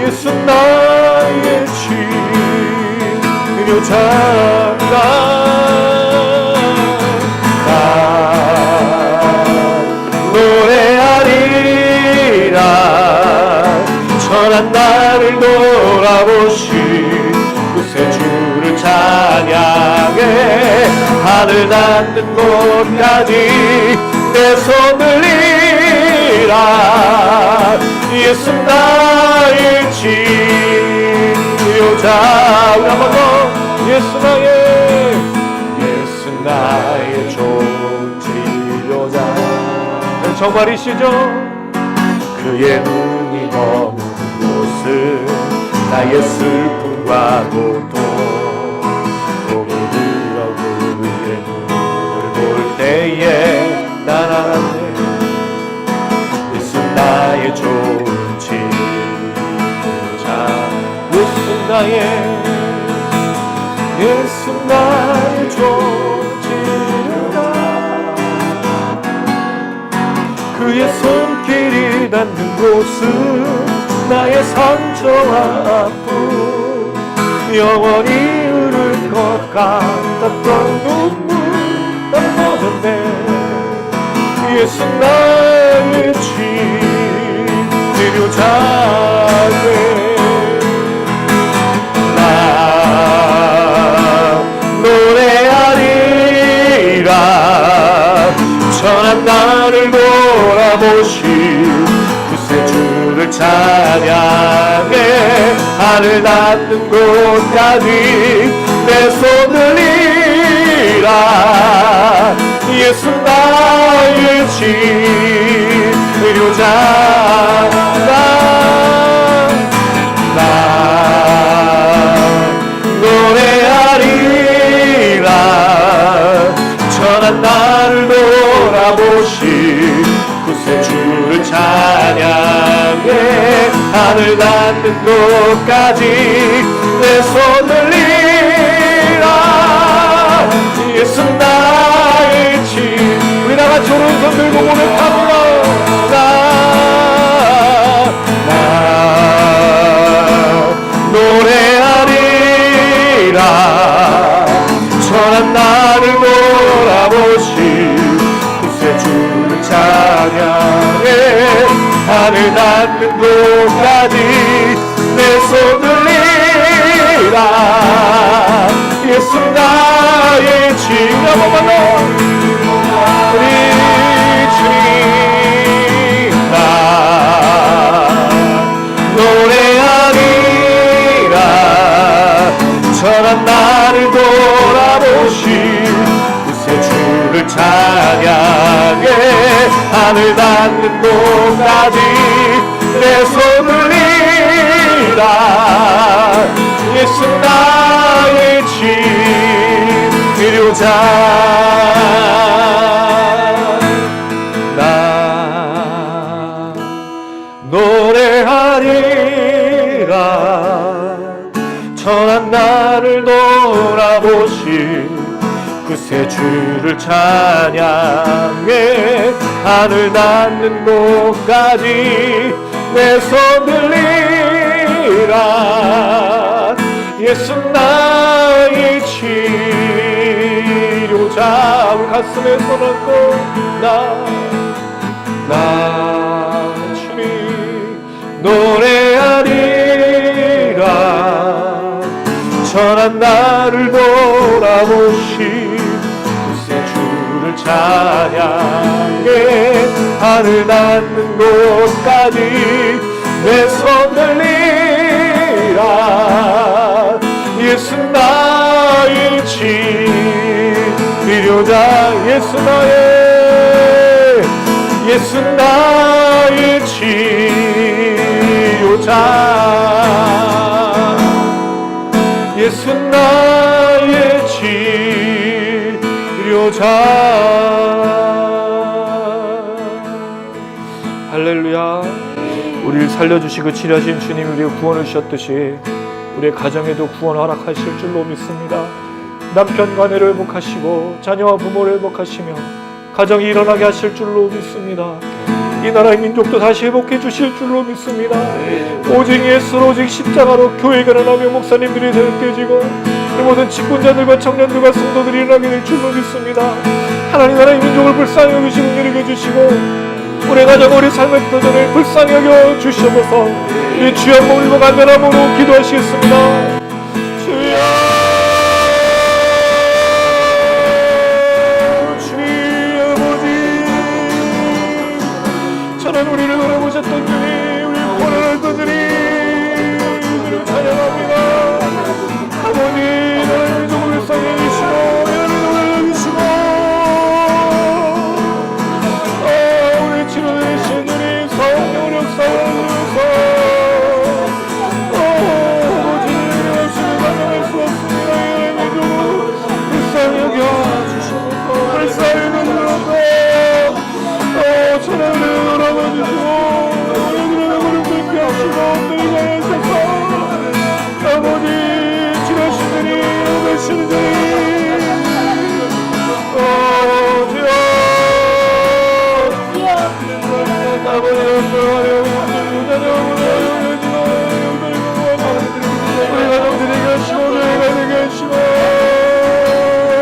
예수 나의 치료자가 나 노래하리라. 천한 나를 돌아보시 그새 주를 찬양해. 하늘 닿는 곳까지 내 손 들리라. 예수 나의 치료자. 우리 한번 더. 예수 나의 좋은 치료자. 정말이시죠? 그의 눈이 머문 곳은 나의 슬픔과 고통, 고개 들어 그의 눈을 볼 때에 난 알았네. 예수 나의 좋은 치료자. 예수 나의 좋은 치료자. 그의 손길이 닿는 곳은 나의 상처와 아픔, 영원히 흐를 것 같았던 눈물 난 멎었네. 예수 나의 치료자네. 나 노래하리라. 천한 나를 돌아보시 그새 주를 찬양해. 하늘 닿는 곳까지 내 손 들리라. 예수 나의 치료자. 나 노래하리라. 천한 나를 돌아보시 그새 주를 찬양해. 하늘 닿는 곳까지 내 손 들리라. 예수 나의 우리 다같이 오른손 들고 고백합니다. 나 노래하리라. 천한 나를 돌아보시 그새 주를 찬양해. 하늘 닿는 곳까지 내 손 들리라. 예수 나의 치료자. 우리 주님 나 노래하리라. 천한 나를 돌아보시 그새 주를 찬양해. 하늘 닿는 곳까지 내 손 들리라. 예수 나의 치료자. 나 노래하리라. 천한 나를 돌아보시 그새 주를 찬양해. 하늘 닿는 곳까지 내 손 들리라. 예수 나의 치료자. 우리 가슴에 손 얹고 나 주님 노래하리라. 전한 나를 돌아보시 주를 찬양해. 하늘 닿는 곳까지 내 손 들리라. 예수 나의 치료자. 예수 나의 치료자. 예수 나의 치료자. 할렐루야. 우리를 살려주시고 치료하신 주님이 우리의 구원을 주셨듯이 우리의 가정에도 구원 허락하실 줄로 믿습니다. 남편과 아내를 회복하시고 자녀와 부모를 회복하시며 가정이 일어나게 하실 줄로 믿습니다. 이 나라의 민족도 다시 회복해 주실 줄로 믿습니다. 오직 예수로, 오직 십자가로 교회가 일어나며 목사님들이 세워지고 모든 직분자들과 청년들과 성도들이 일어나게 될 줄로 믿습니다. 하나님 나라의 민족을 불쌍히 여기시고 은혜를 주시고 우리 가정 우리 삶의 도전을 불쌍히 여겨 주시옵소서. 우리 주여 한번 울고 간절함으로 기도하시겠습니다. 주여, 주님 아버지, 저는 우리를 돌아보셨던 주님, 우리 구원을 알던 주님, 주님 찬양합니다. 아버지, 나의 민족을 불쌍히 여기시고 나의 민족을 여기시고 치료되신 주님 성령 역사하셔서 아버지를 위하시는 가정할 수 없습니다. 나의 민족을 불쌍히 여겨주시옵소서. 불쌍히 여겨주시옵소서. 천하를 돌아봐주시고 우리들의 무릎 꿇게 하시고 엎드리게 하셔서 아버지 치료하신 주님 오시는 주님 주여 아버지 우리 가정들에게 하시고 저희가 되게 하시고 아버지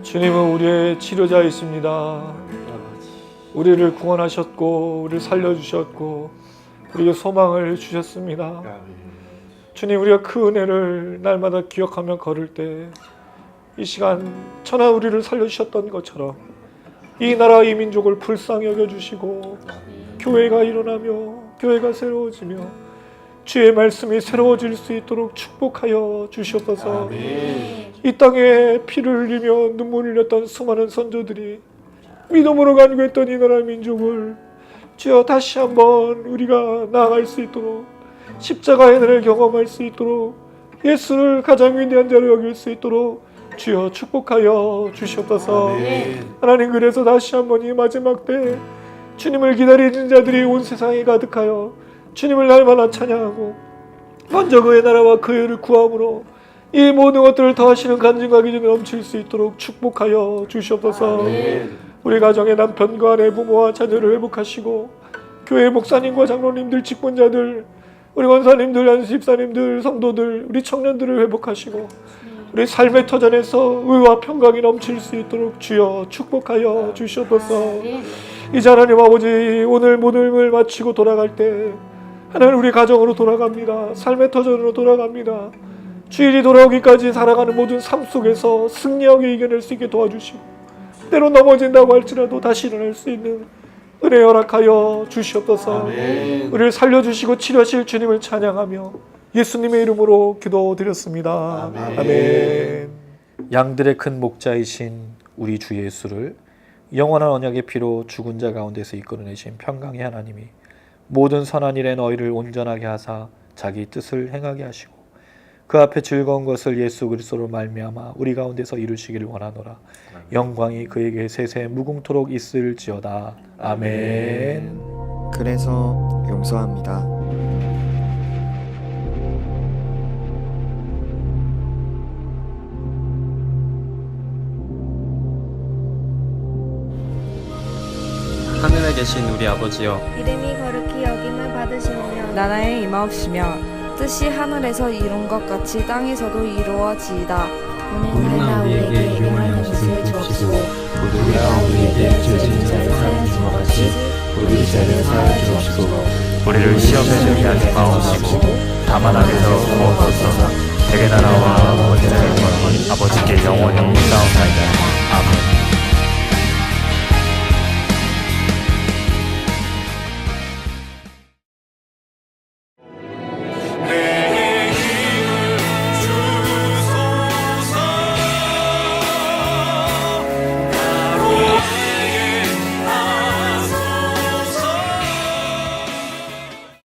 주님은 우리의 치료자이십니다. 우리를 구원하셨고 우리를 살려주셨고 우리에게 소망을 주셨습니다. 주님, 우리가 그 은혜를 날마다 기억하며 걸을 때 이 시간 천하 우리를 살려주셨던 것처럼 이 나라 이 민족을 불쌍히 여겨주시고 교회가 일어나며 교회가 새로워지며 주의 말씀이 새로워질 수 있도록 축복하여 주시옵소서. 이 땅에 피를 흘리며 눈물을 흘렸던 수많은 선조들이 믿음으로 간구했던 이 나라 민족을 주여 다시 한번 우리가 나아갈 수 있도록 십자가의 은혜를 경험할 수 있도록 예수를 가장 위대한 자로 여길 수 있도록 주여 축복하여 주시옵소서. 하나님, 그래서 다시 한번 이 마지막 때 주님을 기다리는 자들이 온 세상에 가득하여 주님을 날마다 찬양하고 먼저 그의 나라와 그의 의를 구함으로 이 모든 것들을 더하시는 간증과 기준이 넘칠 수 있도록 축복하여 주시옵소서. 우리 가정의 남편과 아내, 부모와 자녀를 회복하시고 교회 목사님과 장로님들, 직분자들, 우리 권사님들, 안수집사님들, 성도들, 우리 청년들을 회복하시고 우리 삶의 터전에서 의와 평강이 넘칠 수 있도록 주여 축복하여 주시옵소서. 이제 하나님 아버지, 오늘 모든을 마치고 돌아갈 때 하나님 우리 가정으로 돌아갑니다. 삶의 터전으로 돌아갑니다. 주일이 돌아오기까지 살아가는 모든 삶 속에서 승리하게 이겨낼 수 있게 도와주시고 때로 넘어진다고 할지라도 다시 일어날 수 있는 은혜 허락하여 주시옵소서. 우리를 살려주시고 치료하실 주님을 찬양하며 예수님의 이름으로 기도드렸습니다. 아멘. 양들의 큰 목자이신 우리 주 예수를 영원한 언약의 피로 죽은 자 가운데서 이끌어내신 평강의 하나님이 모든 선한 일에 너희를 온전하게 하사 자기 뜻을 행하게 하시고 그 앞에 즐거운 것을 예수 그리스도로 말미암아 우리 가운데서 이루시기를 원하노라. 영광이 그에게 세세 무궁토록 있을지어다. 아멘. 그래서 용서합니다. 하늘에 계신 우리 아버지여, 이름이 거룩히 여김을 받으시오며 나라의 임하옵시며 뜻이 하늘에서 이룬 것 같이 땅에서도 이루어지이다. 오늘날 우리에게 일용할 것을 주옵시고 우리가 우리에게 죄진 자를 사하여 준 것 같이 우리 죄를 사하여 주옵시고 우리를 시험에 들게 하지 마옵시고 다만 악에서 구하옵소서. 대개 나라와 원죄의 영광이 아버지께 영원히 있사옵나이다. 아멘.